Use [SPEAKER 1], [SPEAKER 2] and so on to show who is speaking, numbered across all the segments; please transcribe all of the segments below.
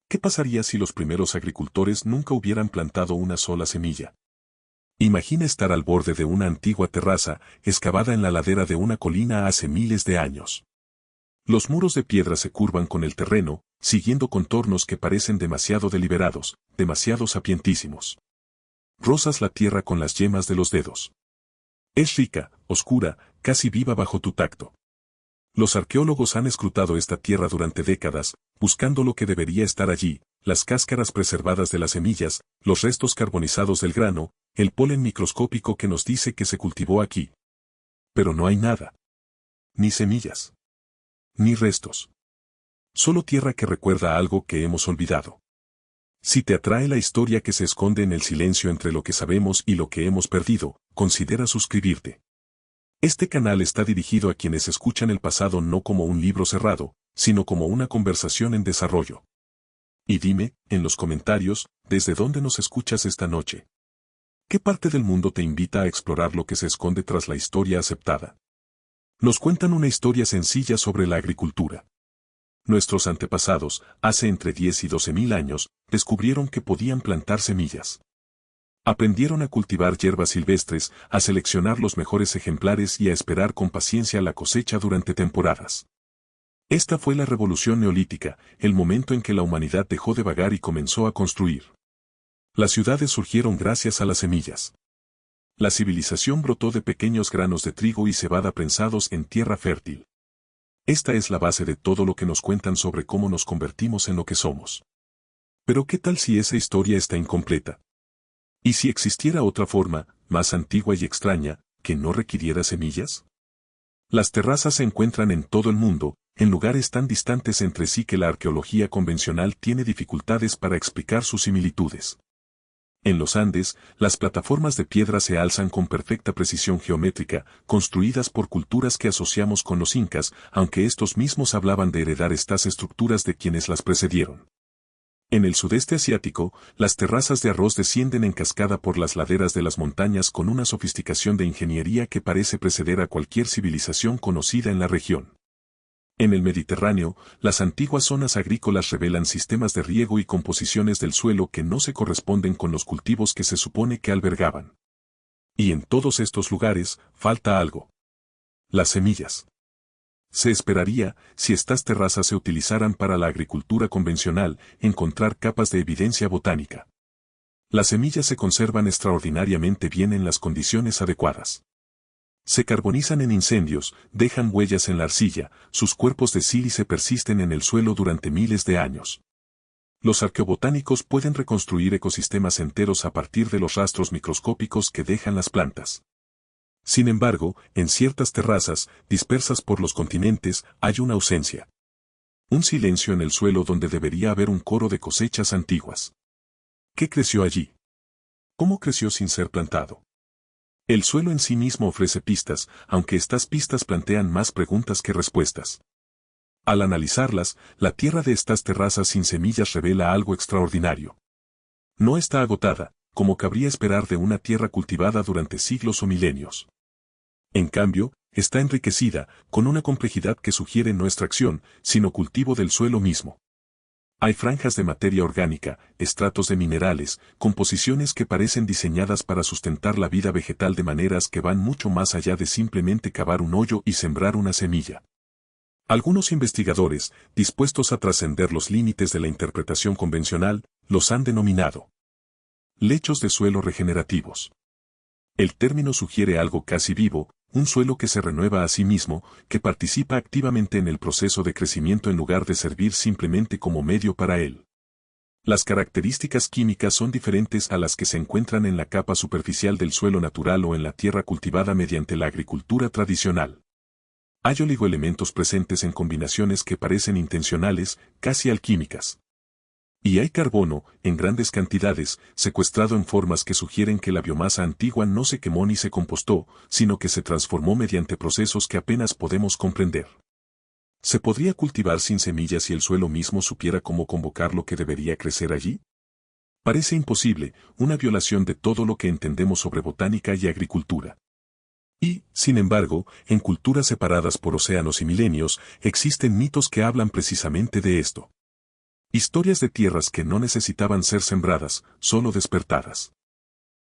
[SPEAKER 1] ¿Qué pasaría si los primeros agricultores nunca hubieran plantado una sola semilla? Imagina estar al borde de una antigua terraza, excavada en la ladera de una colina hace miles de años. Los muros de piedra se curvan con el terreno, siguiendo contornos que parecen demasiado deliberados, demasiado sapientísimos. Rozas la tierra con las yemas de los dedos. Es rica, oscura, casi viva bajo tu tacto. Los arqueólogos han escrutado esta tierra durante décadas, buscando lo que debería estar allí, las cáscaras preservadas de las semillas, los restos carbonizados del grano, el polen microscópico que nos dice que se cultivó aquí. Pero no hay nada. Ni semillas. Ni restos. Solo tierra que recuerda algo que hemos olvidado. Si te atrae la historia que se esconde en el silencio entre lo que sabemos y lo que hemos perdido, considera suscribirte. Este canal está dirigido a quienes escuchan el pasado no como un libro cerrado, sino como una conversación en desarrollo. Y dime, en los comentarios, ¿desde dónde nos escuchas esta noche? ¿Qué parte del mundo te invita a explorar lo que se esconde tras la historia aceptada? Nos cuentan una historia sencilla sobre la agricultura. Nuestros antepasados, hace entre 10 y 12 mil años, descubrieron que podían plantar semillas. Aprendieron a cultivar hierbas silvestres, a seleccionar los mejores ejemplares y a esperar con paciencia la cosecha durante temporadas. Esta fue la revolución neolítica, el momento en que la humanidad dejó de vagar y comenzó a construir. Las ciudades surgieron gracias a las semillas. La civilización brotó de pequeños granos de trigo y cebada prensados en tierra fértil. Esta es la base de todo lo que nos cuentan sobre cómo nos convertimos en lo que somos. Pero ¿qué tal si esa historia está incompleta? ¿Y si existiera otra forma, más antigua y extraña, que no requiriera semillas? Las terrazas se encuentran en todo el mundo, en lugares tan distantes entre sí que la arqueología convencional tiene dificultades para explicar sus similitudes. En los Andes, las plataformas de piedra se alzan con perfecta precisión geométrica, construidas por culturas que asociamos con los incas, aunque estos mismos hablaban de heredar estas estructuras de quienes las precedieron. En el sudeste asiático, las terrazas de arroz descienden en cascada por las laderas de las montañas con una sofisticación de ingeniería que parece preceder a cualquier civilización conocida en la región. En el Mediterráneo, las antiguas zonas agrícolas revelan sistemas de riego y composiciones del suelo que no se corresponden con los cultivos que se supone que albergaban. Y en todos estos lugares, falta algo. Las semillas. Se esperaría, si estas terrazas se utilizaran para la agricultura convencional, encontrar capas de evidencia botánica. Las semillas se conservan extraordinariamente bien en las condiciones adecuadas. Se carbonizan en incendios, dejan huellas en la arcilla, sus cuerpos de sílice persisten en el suelo durante miles de años. Los arqueobotánicos pueden reconstruir ecosistemas enteros a partir de los rastros microscópicos que dejan las plantas. Sin embargo, en ciertas terrazas, dispersas por los continentes, hay una ausencia. Un silencio en el suelo donde debería haber un coro de cosechas antiguas. ¿Qué creció allí? ¿Cómo creció sin ser plantado? El suelo en sí mismo ofrece pistas, aunque estas pistas plantean más preguntas que respuestas. Al analizarlas, la tierra de estas terrazas sin semillas revela algo extraordinario. No está agotada, como cabría esperar de una tierra cultivada durante siglos o milenios. En cambio, está enriquecida, con una complejidad que sugiere no extracción, sino cultivo del suelo mismo. Hay franjas de materia orgánica, estratos de minerales, composiciones que parecen diseñadas para sustentar la vida vegetal de maneras que van mucho más allá de simplemente cavar un hoyo y sembrar una semilla. Algunos investigadores, dispuestos a trascender los límites de la interpretación convencional, los han denominado lechos de suelo regenerativos. El término sugiere algo casi vivo, un suelo que se renueva a sí mismo, que participa activamente en el proceso de crecimiento en lugar de servir simplemente como medio para él. Las características químicas son diferentes a las que se encuentran en la capa superficial del suelo natural o en la tierra cultivada mediante la agricultura tradicional. Hay oligoelementos presentes en combinaciones que parecen intencionales, casi alquímicas. Y hay carbono, en grandes cantidades, secuestrado en formas que sugieren que la biomasa antigua no se quemó ni se compostó, sino que se transformó mediante procesos que apenas podemos comprender. ¿Se podría cultivar sin semillas si el suelo mismo supiera cómo convocar lo que debería crecer allí? Parece imposible, una violación de todo lo que entendemos sobre botánica y agricultura. Y, sin embargo, en culturas separadas por océanos y milenios, existen mitos que hablan precisamente de esto. Historias de tierras que no necesitaban ser sembradas, solo despertadas.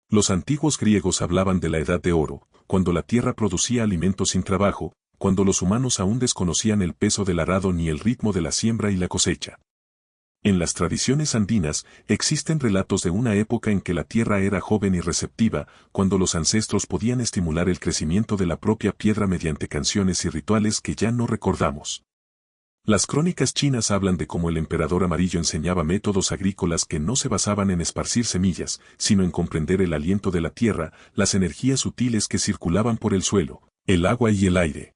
[SPEAKER 1] Los antiguos griegos hablaban de la Edad de Oro, cuando la tierra producía alimentos sin trabajo, cuando los humanos aún desconocían el peso del arado ni el ritmo de la siembra y la cosecha. En las tradiciones andinas, existen relatos de una época en que la tierra era joven y receptiva, cuando los ancestros podían estimular el crecimiento de la propia piedra mediante canciones y rituales que ya no recordamos. Las crónicas chinas hablan de cómo el emperador amarillo enseñaba métodos agrícolas que no se basaban en esparcir semillas, sino en comprender el aliento de la tierra, las energías sutiles que circulaban por el suelo, el agua y el aire.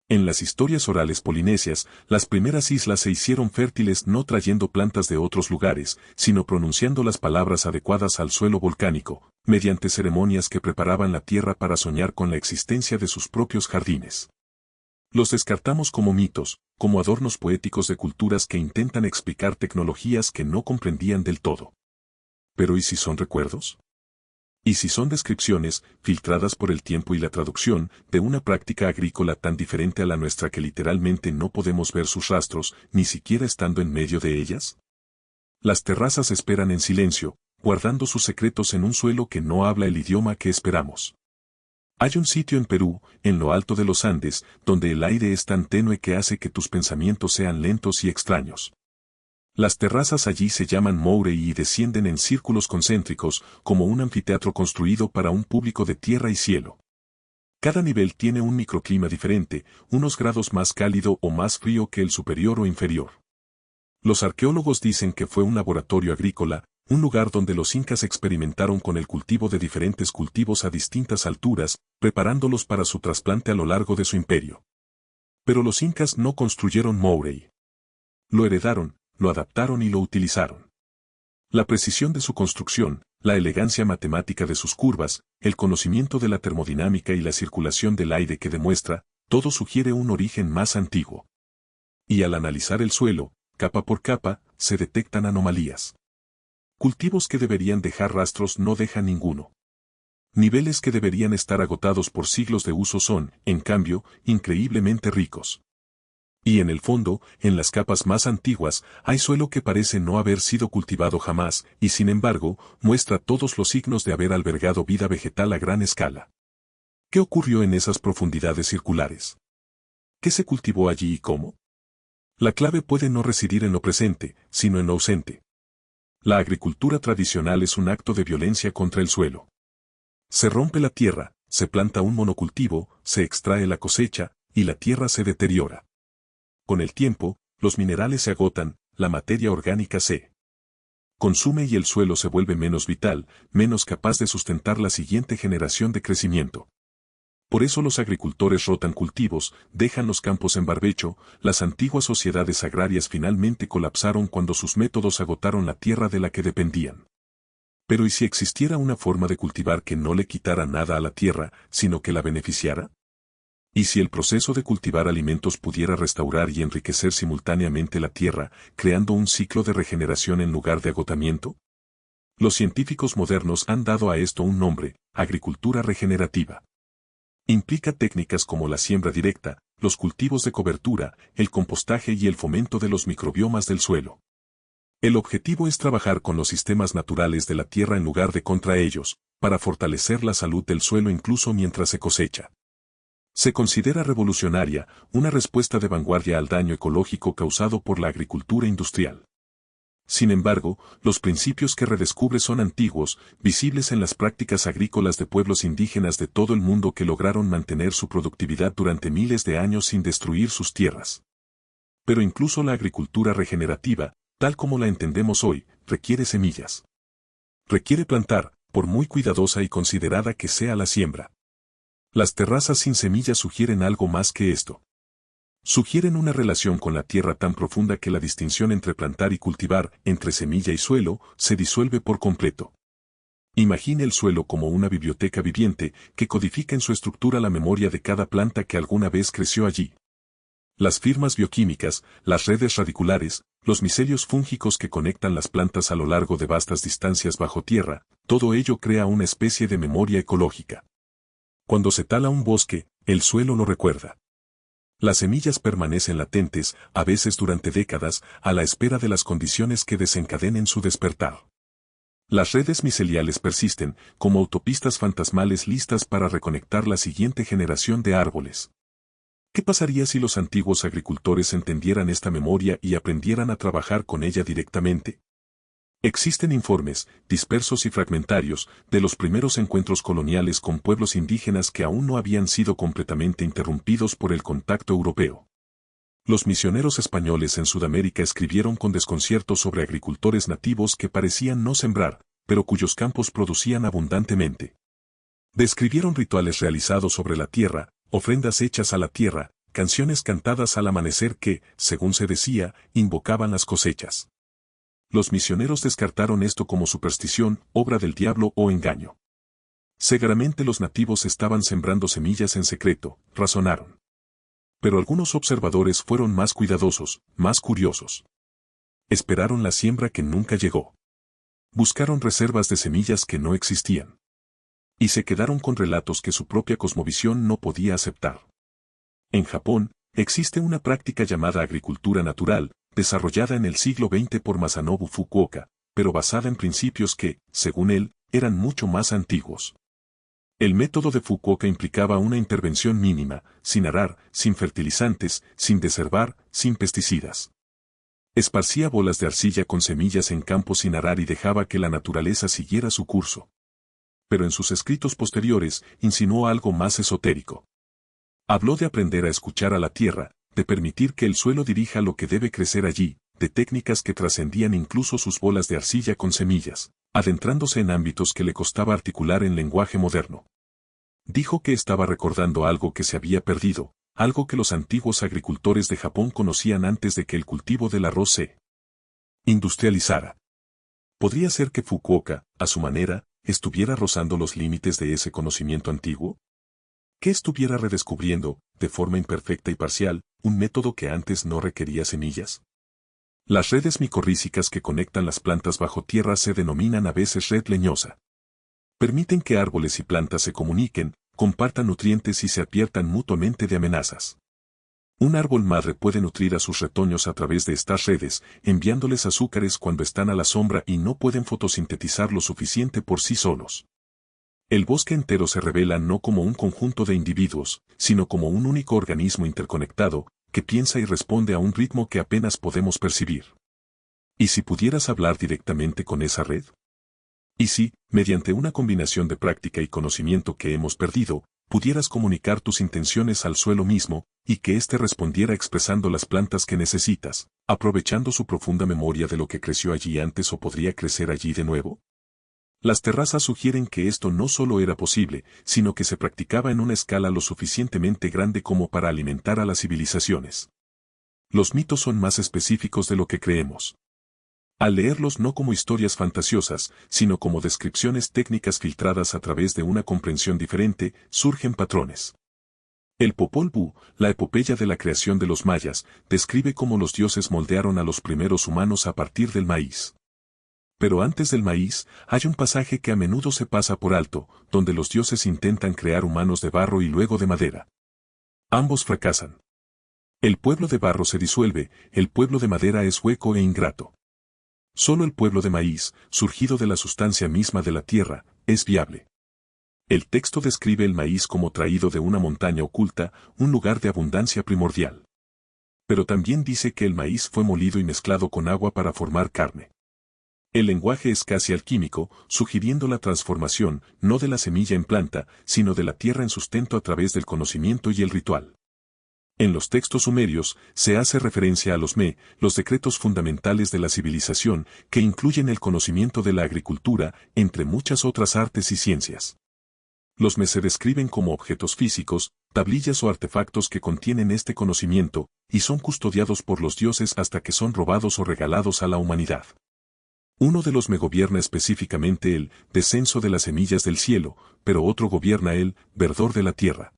[SPEAKER 1] En las historias orales polinesias, las primeras islas se hicieron fértiles no trayendo plantas de otros lugares, sino pronunciando las palabras adecuadas al suelo volcánico, mediante ceremonias que preparaban la tierra para soñar con la existencia de sus propios jardines. Los descartamos como mitos, como adornos poéticos de culturas que intentan explicar tecnologías que no comprendían del todo. ¿Pero y si son recuerdos? ¿Y si son descripciones, filtradas por el tiempo y la traducción, de una práctica agrícola tan diferente a la nuestra que literalmente no podemos ver sus rastros, ni siquiera estando en medio de ellas? Las terrazas esperan en silencio, guardando sus secretos en un suelo que no habla el idioma que esperamos. Hay un sitio en Perú, en lo alto de los Andes, donde el aire es tan tenue que hace que tus pensamientos sean lentos y extraños. Las terrazas allí se llaman mourei y descienden en círculos concéntricos, como un anfiteatro construido para un público de tierra y cielo. Cada nivel tiene un microclima diferente, unos grados más cálido o más frío que el superior o inferior. Los arqueólogos dicen que fue un laboratorio agrícola, un lugar donde los incas experimentaron con el cultivo de diferentes cultivos a distintas alturas, preparándolos para su trasplante a lo largo de su imperio. Pero los incas no construyeron mourei. Lo heredaron, lo adaptaron y lo utilizaron. La precisión de su construcción, la elegancia matemática de sus curvas, el conocimiento de la termodinámica y la circulación del aire que demuestra, todo sugiere un origen más antiguo. Y al analizar el suelo, capa por capa, se detectan anomalías. Cultivos que deberían dejar rastros no dejan ninguno. Niveles que deberían estar agotados por siglos de uso son, en cambio, increíblemente ricos. Y en el fondo, en las capas más antiguas, hay suelo que parece no haber sido cultivado jamás, y sin embargo, muestra todos los signos de haber albergado vida vegetal a gran escala. ¿Qué ocurrió en esas profundidades circulares? ¿Qué se cultivó allí y cómo? La clave puede no residir en lo presente, sino en lo ausente. La agricultura tradicional es un acto de violencia contra el suelo. Se rompe la tierra, se planta un monocultivo, se extrae la cosecha, y la tierra se deteriora. Con el tiempo, los minerales se agotan, la materia orgánica se consume y el suelo se vuelve menos vital, menos capaz de sustentar la siguiente generación de crecimiento. Por eso los agricultores rotan cultivos, dejan los campos en barbecho, las antiguas sociedades agrarias finalmente colapsaron cuando sus métodos agotaron la tierra de la que dependían. Pero ¿y si existiera una forma de cultivar que no le quitara nada a la tierra, sino que la beneficiara? ¿Y si el proceso de cultivar alimentos pudiera restaurar y enriquecer simultáneamente la tierra, creando un ciclo de regeneración en lugar de agotamiento? Los científicos modernos han dado a esto un nombre, agricultura regenerativa. Implica técnicas como la siembra directa, los cultivos de cobertura, el compostaje y el fomento de los microbiomas del suelo. El objetivo es trabajar con los sistemas naturales de la tierra en lugar de contra ellos, para fortalecer la salud del suelo incluso mientras se cosecha. Se considera revolucionaria, una respuesta de vanguardia al daño ecológico causado por la agricultura industrial. Sin embargo, los principios que redescubre son antiguos, visibles en las prácticas agrícolas de pueblos indígenas de todo el mundo que lograron mantener su productividad durante miles de años sin destruir sus tierras. Pero incluso la agricultura regenerativa, tal como la entendemos hoy, requiere semillas. Requiere plantar, por muy cuidadosa y considerada que sea la siembra. Las terrazas sin semillas sugieren algo más que esto. Sugieren una relación con la tierra tan profunda que la distinción entre plantar y cultivar, entre semilla y suelo, se disuelve por completo. Imagine el suelo como una biblioteca viviente que codifica en su estructura la memoria de cada planta que alguna vez creció allí. Las firmas bioquímicas, las redes radiculares, los micelios fúngicos que conectan las plantas a lo largo de vastas distancias bajo tierra, todo ello crea una especie de memoria ecológica. Cuando se tala un bosque, el suelo lo recuerda. Las semillas permanecen latentes, a veces durante décadas, a la espera de las condiciones que desencadenen su despertar. Las redes miceliales persisten, como autopistas fantasmales listas para reconectar la siguiente generación de árboles. ¿Qué pasaría si los antiguos agricultores entendieran esta memoria y aprendieran a trabajar con ella directamente? Existen informes, dispersos y fragmentarios, de los primeros encuentros coloniales con pueblos indígenas que aún no habían sido completamente interrumpidos por el contacto europeo. Los misioneros españoles en Sudamérica escribieron con desconcierto sobre agricultores nativos que parecían no sembrar, pero cuyos campos producían abundantemente. Describieron rituales realizados sobre la tierra, ofrendas hechas a la tierra, canciones cantadas al amanecer que, según se decía, invocaban las cosechas. Los misioneros descartaron esto como superstición, obra del diablo o engaño. Seguramente los nativos estaban sembrando semillas en secreto, razonaron. Pero algunos observadores fueron más cuidadosos, más curiosos. Esperaron la siembra que nunca llegó. Buscaron reservas de semillas que no existían. Y se quedaron con relatos que su propia cosmovisión no podía aceptar. En Japón, existe una práctica llamada agricultura natural, desarrollada en el siglo XX por Masanobu Fukuoka, pero basada en principios que, según él, eran mucho más antiguos. El método de Fukuoka implicaba una intervención mínima, sin arar, sin fertilizantes, sin desherbar, sin pesticidas. Esparcía bolas de arcilla con semillas en campos sin arar y dejaba que la naturaleza siguiera su curso. Pero en sus escritos posteriores, insinuó algo más esotérico. Habló de aprender a escuchar a la tierra, de permitir que el suelo dirija lo que debe crecer allí, de técnicas que trascendían incluso sus bolas de arcilla con semillas, adentrándose en ámbitos que le costaba articular en lenguaje moderno. Dijo que estaba recordando algo que se había perdido, algo que los antiguos agricultores de Japón conocían antes de que el cultivo del arroz se industrializara. ¿Podría ser que Fukuoka, a su manera, estuviera rozando los límites de ese conocimiento antiguo? ¿Que estuviera redescubriendo, de forma imperfecta y parcial, un método que antes no requería semillas? Las redes micorrízicas que conectan las plantas bajo tierra se denominan a veces red leñosa. Permiten que árboles y plantas se comuniquen, compartan nutrientes y se adviertan mutuamente de amenazas. Un árbol madre puede nutrir a sus retoños a través de estas redes, enviándoles azúcares cuando están a la sombra y no pueden fotosintetizar lo suficiente por sí solos. El bosque entero se revela no como un conjunto de individuos, sino como un único organismo interconectado, que piensa y responde a un ritmo que apenas podemos percibir. ¿Y si pudieras hablar directamente con esa red? ¿Y si, mediante una combinación de práctica y conocimiento que hemos perdido, pudieras comunicar tus intenciones al suelo mismo, y que éste respondiera expresando las plantas que necesitas, aprovechando su profunda memoria de lo que creció allí antes o podría crecer allí de nuevo? Las terrazas sugieren que esto no solo era posible, sino que se practicaba en una escala lo suficientemente grande como para alimentar a las civilizaciones. Los mitos son más específicos de lo que creemos. Al leerlos no como historias fantasiosas, sino como descripciones técnicas filtradas a través de una comprensión diferente, surgen patrones. El Popol Vuh, la epopeya de la creación de los mayas, describe cómo los dioses moldearon a los primeros humanos a partir del maíz. Pero antes del maíz, hay un pasaje que a menudo se pasa por alto, donde los dioses intentan crear humanos de barro y luego de madera. Ambos fracasan. El pueblo de barro se disuelve, el pueblo de madera es hueco e ingrato. Solo el pueblo de maíz, surgido de la sustancia misma de la tierra, es viable. El texto describe el maíz como traído de una montaña oculta, un lugar de abundancia primordial. Pero también dice que el maíz fue molido y mezclado con agua para formar carne. El lenguaje es casi alquímico, sugiriendo la transformación, no de la semilla en planta, sino de la tierra en sustento a través del conocimiento y el ritual. En los textos sumerios, se hace referencia a los los decretos fundamentales de la civilización, que incluyen el conocimiento de la agricultura, entre muchas otras artes y ciencias. Los se describen como objetos físicos, tablillas o artefactos que contienen este conocimiento, y son custodiados por los dioses hasta que son robados o regalados a la humanidad. Uno de los gobierna específicamente el descenso de las semillas del cielo, pero otro gobierna el verdor de la tierra.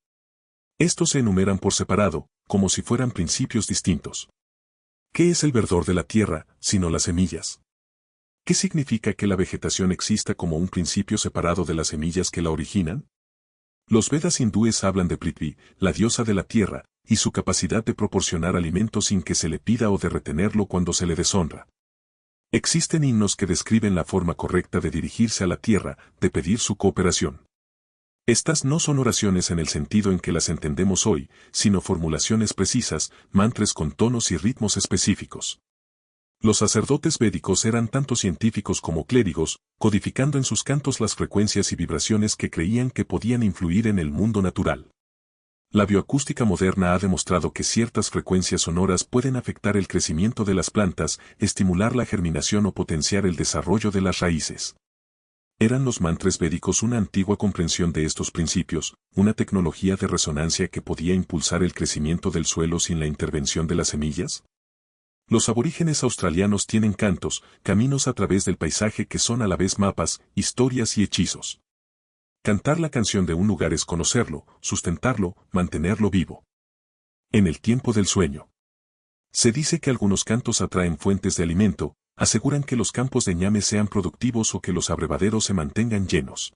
[SPEAKER 1] Estos se enumeran por separado, como si fueran principios distintos. ¿Qué es el verdor de la tierra, sino las semillas? ¿Qué significa que la vegetación exista como un principio separado de las semillas que la originan? Los Vedas hindúes hablan de Prithvi, la diosa de la tierra, y su capacidad de proporcionar alimento sin que se le pida o de retenerlo cuando se le deshonra. Existen himnos que describen la forma correcta de dirigirse a la tierra, de pedir su cooperación. Estas no son oraciones en el sentido en que las entendemos hoy, sino formulaciones precisas, mantras con tonos y ritmos específicos. Los sacerdotes védicos eran tanto científicos como clérigos, codificando en sus cantos las frecuencias y vibraciones que creían que podían influir en el mundo natural. La bioacústica moderna ha demostrado que ciertas frecuencias sonoras pueden afectar el crecimiento de las plantas, estimular la germinación o potenciar el desarrollo de las raíces. ¿Eran los mantras védicos una antigua comprensión de estos principios, una tecnología de resonancia que podía impulsar el crecimiento del suelo sin la intervención de las semillas? Los aborígenes australianos tienen cantos, caminos a través del paisaje que son a la vez mapas, historias y hechizos. Cantar la canción de un lugar es conocerlo, sustentarlo, mantenerlo vivo. En el tiempo del sueño. Se dice que algunos cantos atraen fuentes de alimento, aseguran que los campos de ñame sean productivos o que los abrevaderos se mantengan llenos.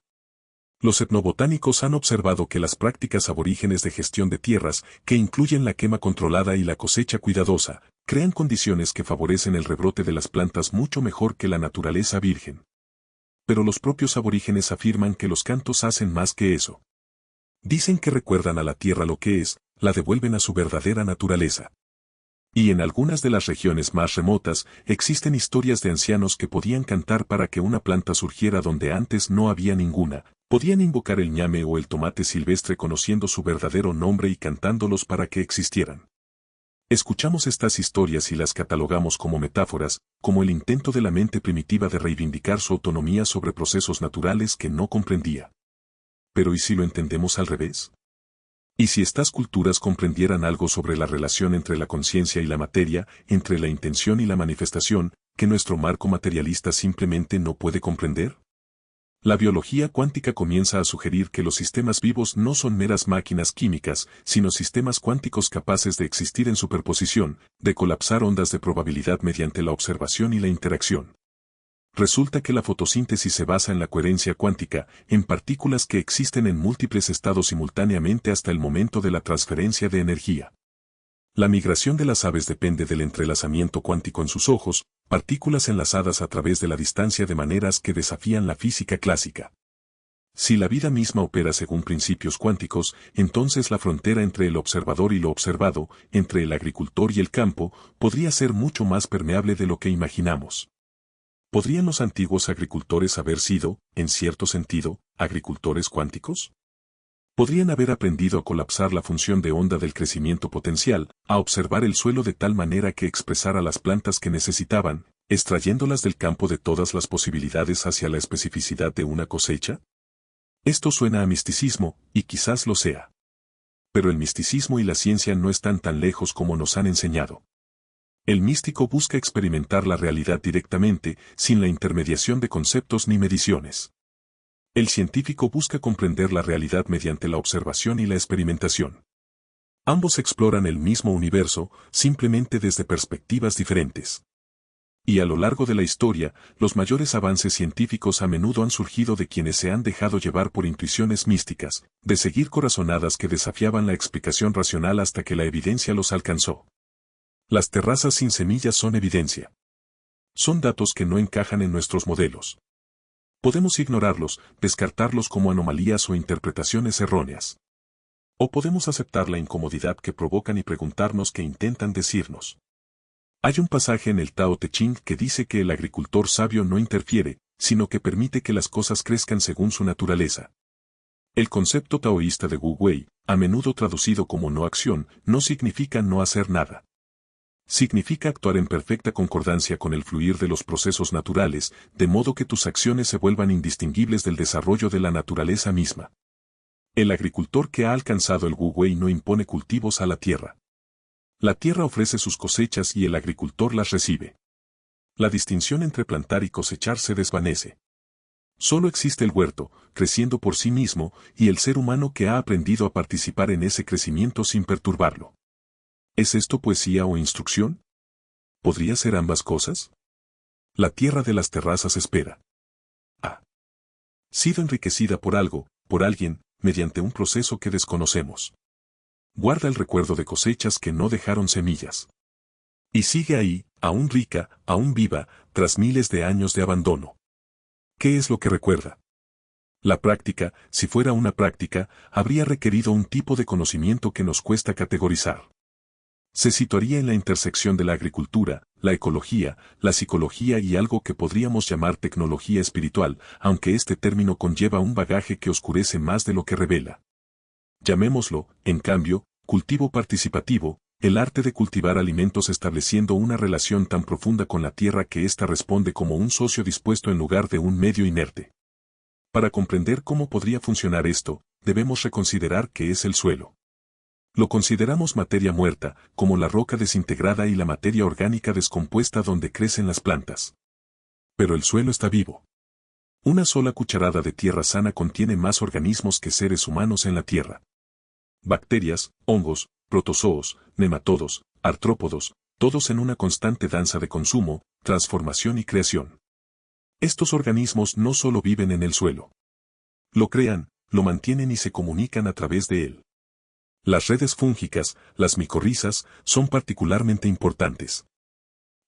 [SPEAKER 1] Los etnobotánicos han observado que las prácticas aborígenes de gestión de tierras, que incluyen la quema controlada y la cosecha cuidadosa, crean condiciones que favorecen el rebrote de las plantas mucho mejor que la naturaleza virgen. Pero los propios aborígenes afirman que los cantos hacen más que eso. Dicen que recuerdan a la tierra lo que es, la devuelven a su verdadera naturaleza. Y en algunas de las regiones más remotas, existen historias de ancianos que podían cantar para que una planta surgiera donde antes no había ninguna, podían invocar el ñame o el tomate silvestre conociendo su verdadero nombre y cantándolos para que existieran. Escuchamos estas historias y las catalogamos como metáforas, como el intento de la mente primitiva de reivindicar su autonomía sobre procesos naturales que no comprendía. Pero ¿y si lo entendemos al revés? ¿Y si estas culturas comprendieran algo sobre la relación entre la conciencia y la materia, entre la intención y la manifestación, que nuestro marco materialista simplemente no puede comprender? La biología cuántica comienza a sugerir que los sistemas vivos no son meras máquinas químicas, sino sistemas cuánticos capaces de existir en superposición, de colapsar ondas de probabilidad mediante la observación y la interacción. Resulta que la fotosíntesis se basa en la coherencia cuántica, en partículas que existen en múltiples estados simultáneamente hasta el momento de la transferencia de energía. La migración de las aves depende del entrelazamiento cuántico en sus ojos, partículas enlazadas a través de la distancia de maneras que desafían la física clásica. Si la vida misma opera según principios cuánticos, entonces la frontera entre el observador y lo observado, entre el agricultor y el campo, podría ser mucho más permeable de lo que imaginamos. ¿Podrían los antiguos agricultores haber sido, en cierto sentido, agricultores cuánticos? Podrían haber aprendido a colapsar la función de onda del crecimiento potencial, a observar el suelo de tal manera que expresara las plantas que necesitaban, extrayéndolas del campo de todas las posibilidades hacia la especificidad de una cosecha. Esto suena a misticismo, y quizás lo sea. Pero el misticismo y la ciencia no están tan lejos como nos han enseñado. El místico busca experimentar la realidad directamente, sin la intermediación de conceptos ni mediciones. El científico busca comprender la realidad mediante la observación y la experimentación. Ambos exploran el mismo universo, simplemente desde perspectivas diferentes. Y a lo largo de la historia, los mayores avances científicos a menudo han surgido de quienes se han dejado llevar por intuiciones místicas, de seguir corazonadas que desafiaban la explicación racional hasta que la evidencia los alcanzó. Las terrazas sin semillas son evidencia. Son datos que no encajan en nuestros modelos. Podemos ignorarlos, descartarlos como anomalías o interpretaciones erróneas. O podemos aceptar la incomodidad que provocan y preguntarnos qué intentan decirnos. Hay un pasaje en el Tao Te Ching que dice que el agricultor sabio no interfiere, sino que permite que las cosas crezcan según su naturaleza. El concepto taoísta de Wu Wei, a menudo traducido como no acción, no significa no hacer nada. Significa actuar en perfecta concordancia con el fluir de los procesos naturales, de modo que tus acciones se vuelvan indistinguibles del desarrollo de la naturaleza misma. El agricultor que ha alcanzado el Wu Wei no impone cultivos a la tierra. La tierra ofrece sus cosechas y el agricultor las recibe. La distinción entre plantar y cosechar se desvanece. Solo existe el huerto, creciendo por sí mismo, y el ser humano que ha aprendido a participar en ese crecimiento sin perturbarlo. ¿Es esto poesía o instrucción? ¿Podría ser ambas cosas? La tierra de las terrazas espera. Ha sido enriquecida por algo, por alguien, mediante un proceso que desconocemos. Guarda el recuerdo de cosechas que no dejaron semillas. Y sigue ahí, aún rica, aún viva, tras miles de años de abandono. ¿Qué es lo que recuerda? La práctica, si fuera una práctica, habría requerido un tipo de conocimiento que nos cuesta categorizar. Se situaría en la intersección de la agricultura, la ecología, la psicología y algo que podríamos llamar tecnología espiritual, aunque este término conlleva un bagaje que oscurece más de lo que revela. Llamémoslo, en cambio, cultivo participativo, el arte de cultivar alimentos estableciendo una relación tan profunda con la tierra que ésta responde como un socio dispuesto en lugar de un medio inerte. Para comprender cómo podría funcionar esto, debemos reconsiderar qué es el suelo. Lo consideramos materia muerta, como la roca desintegrada y la materia orgánica descompuesta donde crecen las plantas. Pero el suelo está vivo. Una sola cucharada de tierra sana contiene más organismos que seres humanos en la tierra. Bacterias, hongos, protozoos, nematodos, artrópodos, todos en una constante danza de consumo, transformación y creación. Estos organismos no solo viven en el suelo. Lo crean, lo mantienen y se comunican a través de él. Las redes fúngicas, las micorrizas, son particularmente importantes.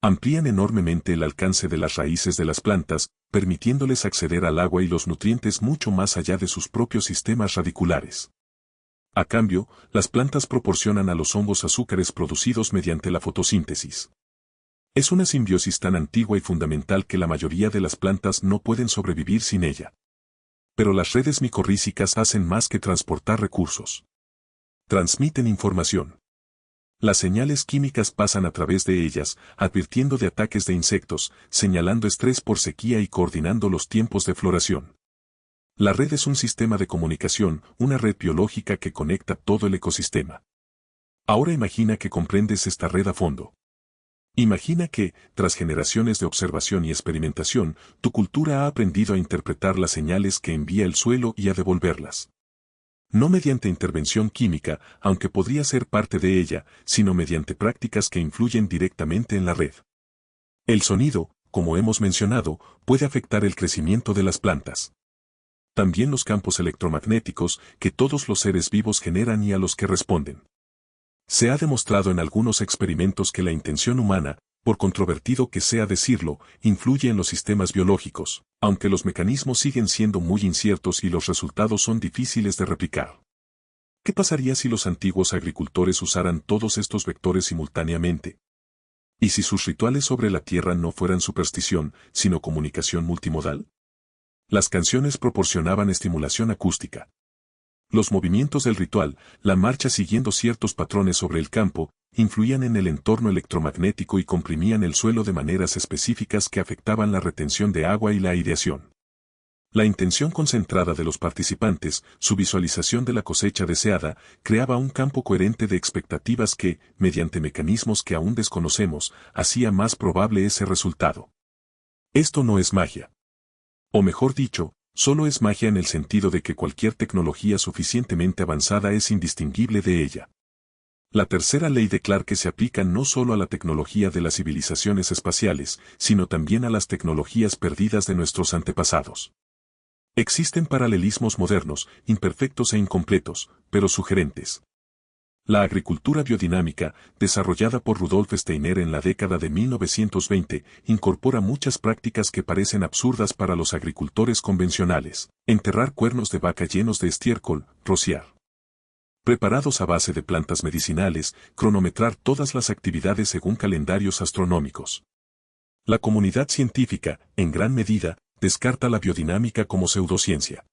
[SPEAKER 1] Amplían enormemente el alcance de las raíces de las plantas, permitiéndoles acceder al agua y los nutrientes mucho más allá de sus propios sistemas radiculares. A cambio, las plantas proporcionan a los hongos azúcares producidos mediante la fotosíntesis. Es una simbiosis tan antigua y fundamental que la mayoría de las plantas no pueden sobrevivir sin ella. Pero las redes micorrízicas hacen más que transportar recursos. Transmiten información. Las señales químicas pasan a través de ellas, advirtiendo de ataques de insectos, señalando estrés por sequía y coordinando los tiempos de floración. La red es un sistema de comunicación, una red biológica que conecta todo el ecosistema. Ahora imagina que comprendes esta red a fondo. Imagina que, tras generaciones de observación y experimentación, tu cultura ha aprendido a interpretar las señales que envía el suelo y a devolverlas. No mediante intervención química, aunque podría ser parte de ella, sino mediante prácticas que influyen directamente en la red. El sonido, como hemos mencionado, puede afectar el crecimiento de las plantas. También los campos electromagnéticos que todos los seres vivos generan y a los que responden. Se ha demostrado en algunos experimentos que la intención humana, por controvertido que sea decirlo, influye en los sistemas biológicos, aunque los mecanismos siguen siendo muy inciertos y los resultados son difíciles de replicar. ¿Qué pasaría si los antiguos agricultores usaran todos estos vectores simultáneamente? ¿Y si sus rituales sobre la tierra no fueran superstición, sino comunicación multimodal? Las canciones proporcionaban estimulación acústica. Los movimientos del ritual, la marcha siguiendo ciertos patrones sobre el campo, influían en el entorno electromagnético y comprimían el suelo de maneras específicas que afectaban la retención de agua y la aireación. La intención concentrada de los participantes, su visualización de la cosecha deseada, creaba un campo coherente de expectativas que, mediante mecanismos que aún desconocemos, hacía más probable ese resultado. Esto no es magia. O mejor dicho, solo es magia en el sentido de que cualquier tecnología suficientemente avanzada es indistinguible de ella. La tercera ley de Clarke se aplica no solo a la tecnología de las civilizaciones espaciales, sino también a las tecnologías perdidas de nuestros antepasados. Existen paralelismos modernos, imperfectos e incompletos, pero sugerentes. La agricultura biodinámica, desarrollada por Rudolf Steiner en la década de 1920, incorpora muchas prácticas que parecen absurdas para los agricultores convencionales: enterrar cuernos de vaca llenos de estiércol, rociar preparados a base de plantas medicinales, cronometrar todas las actividades según calendarios astronómicos. La comunidad científica, en gran medida, descarta la biodinámica como pseudociencia.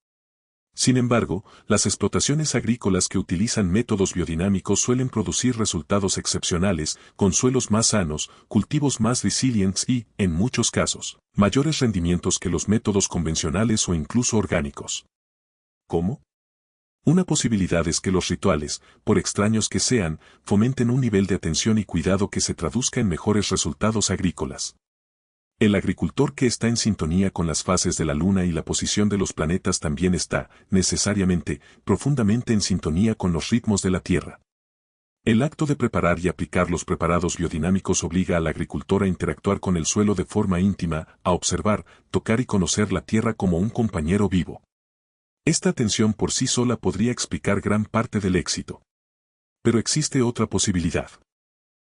[SPEAKER 1] Sin embargo, las explotaciones agrícolas que utilizan métodos biodinámicos suelen producir resultados excepcionales, con suelos más sanos, cultivos más resilientes y, en muchos casos, mayores rendimientos que los métodos convencionales o incluso orgánicos. ¿Cómo? Una posibilidad es que los rituales, por extraños que sean, fomenten un nivel de atención y cuidado que se traduzca en mejores resultados agrícolas. El agricultor que está en sintonía con las fases de la luna y la posición de los planetas también está, necesariamente, profundamente en sintonía con los ritmos de la Tierra. El acto de preparar y aplicar los preparados biodinámicos obliga al agricultor a interactuar con el suelo de forma íntima, a observar, tocar y conocer la Tierra como un compañero vivo. Esta atención por sí sola podría explicar gran parte del éxito. Pero existe otra posibilidad.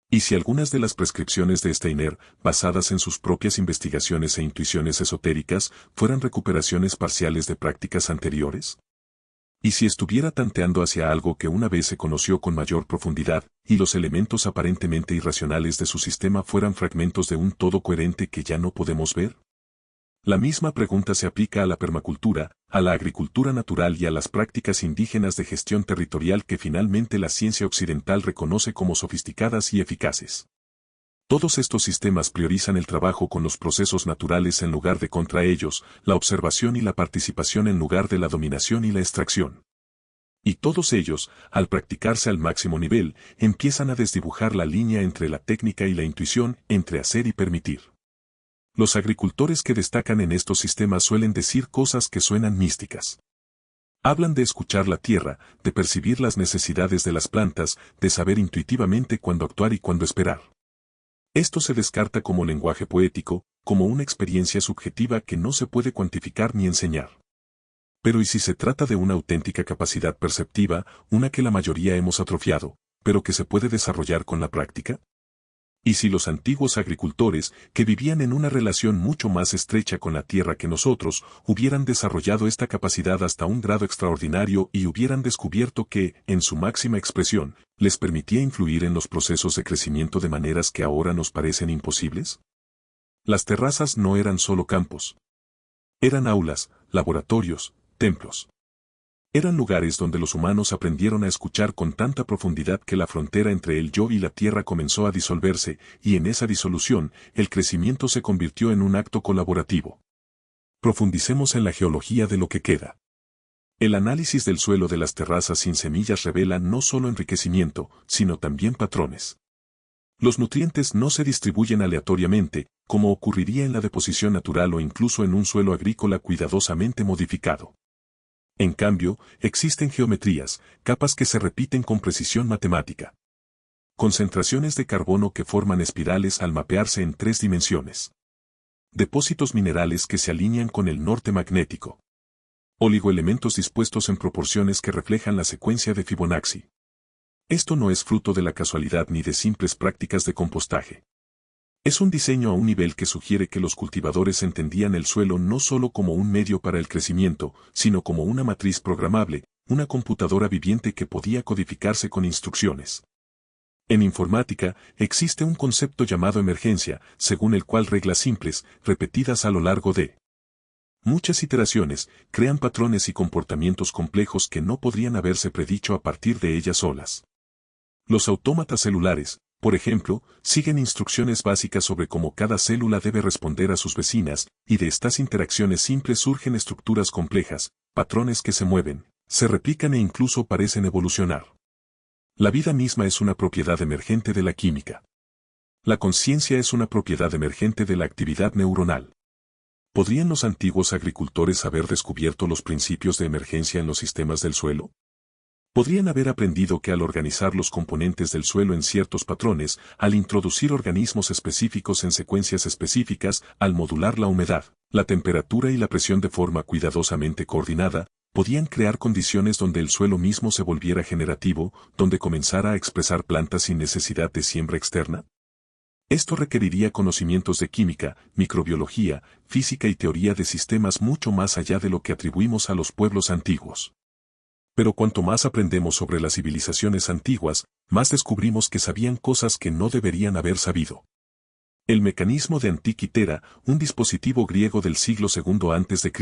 [SPEAKER 1] ¿Y si algunas de las prescripciones de Steiner, basadas en sus propias investigaciones e intuiciones esotéricas, fueran recuperaciones parciales de prácticas anteriores? ¿Y si estuviera tanteando hacia algo que una vez se conoció con mayor profundidad, y los elementos aparentemente irracionales de su sistema fueran fragmentos de un todo coherente que ya no podemos ver? La misma pregunta se aplica a la permacultura, a la agricultura natural y a las prácticas indígenas de gestión territorial que finalmente la ciencia occidental reconoce como sofisticadas y eficaces. Todos estos sistemas priorizan el trabajo con los procesos naturales en lugar de contra ellos, la observación y la participación en lugar de la dominación y la extracción. Y todos ellos, al practicarse al máximo nivel, empiezan a desdibujar la línea entre la técnica y la intuición, entre hacer y permitir. Los agricultores que destacan en estos sistemas suelen decir cosas que suenan místicas. Hablan de escuchar la tierra, de percibir las necesidades de las plantas, de saber intuitivamente cuándo actuar y cuándo esperar. Esto se descarta como lenguaje poético, como una experiencia subjetiva que no se puede cuantificar ni enseñar. Pero ¿y si se trata de una auténtica capacidad perceptiva, una que la mayoría hemos atrofiado, pero que se puede desarrollar con la práctica? ¿Y si los antiguos agricultores, que vivían en una relación mucho más estrecha con la tierra que nosotros, hubieran desarrollado esta capacidad hasta un grado extraordinario y hubieran descubierto que, en su máxima expresión, les permitía influir en los procesos de crecimiento de maneras que ahora nos parecen imposibles? Las terrazas no eran solo campos. Eran aulas, laboratorios, templos. Eran lugares donde los humanos aprendieron a escuchar con tanta profundidad que la frontera entre el yo y la tierra comenzó a disolverse, y en esa disolución, el crecimiento se convirtió en un acto colaborativo. Profundicemos en la geología de lo que queda. El análisis del suelo de las terrazas sin semillas revela no solo enriquecimiento, sino también patrones. Los nutrientes no se distribuyen aleatoriamente, como ocurriría en la deposición natural o incluso en un suelo agrícola cuidadosamente modificado. En cambio, existen geometrías, capas que se repiten con precisión matemática. Concentraciones de carbono que forman espirales al mapearse en 3 dimensiones. Depósitos minerales que se alinean con el norte magnético. Oligoelementos dispuestos en proporciones que reflejan la secuencia de Fibonacci. Esto no es fruto de la casualidad ni de simples prácticas de compostaje. Es un diseño a un nivel que sugiere que los cultivadores entendían el suelo no solo como un medio para el crecimiento, sino como una matriz programable, una computadora viviente que podía codificarse con instrucciones. En informática, existe un concepto llamado emergencia, según el cual reglas simples, repetidas a lo largo de muchas iteraciones, crean patrones y comportamientos complejos que no podrían haberse predicho a partir de ellas solas. Los autómatas celulares, por ejemplo, siguen instrucciones básicas sobre cómo cada célula debe responder a sus vecinas, y de estas interacciones simples surgen estructuras complejas, patrones que se mueven, se replican e incluso parecen evolucionar. La vida misma es una propiedad emergente de la química. La conciencia es una propiedad emergente de la actividad neuronal. ¿Podrían los antiguos agricultores haber descubierto los principios de emergencia en los sistemas del suelo? Podrían haber aprendido que al organizar los componentes del suelo en ciertos patrones, al introducir organismos específicos en secuencias específicas, al modular la humedad, la temperatura y la presión de forma cuidadosamente coordinada, podían crear condiciones donde el suelo mismo se volviera generativo, donde comenzara a expresar plantas sin necesidad de siembra externa? Esto requeriría conocimientos de química, microbiología, física y teoría de sistemas mucho más allá de lo que atribuimos a los pueblos antiguos. Pero cuanto más aprendemos sobre las civilizaciones antiguas, más descubrimos que sabían cosas que no deberían haber sabido. El mecanismo de Antiquitera, un dispositivo griego del siglo II a.C.,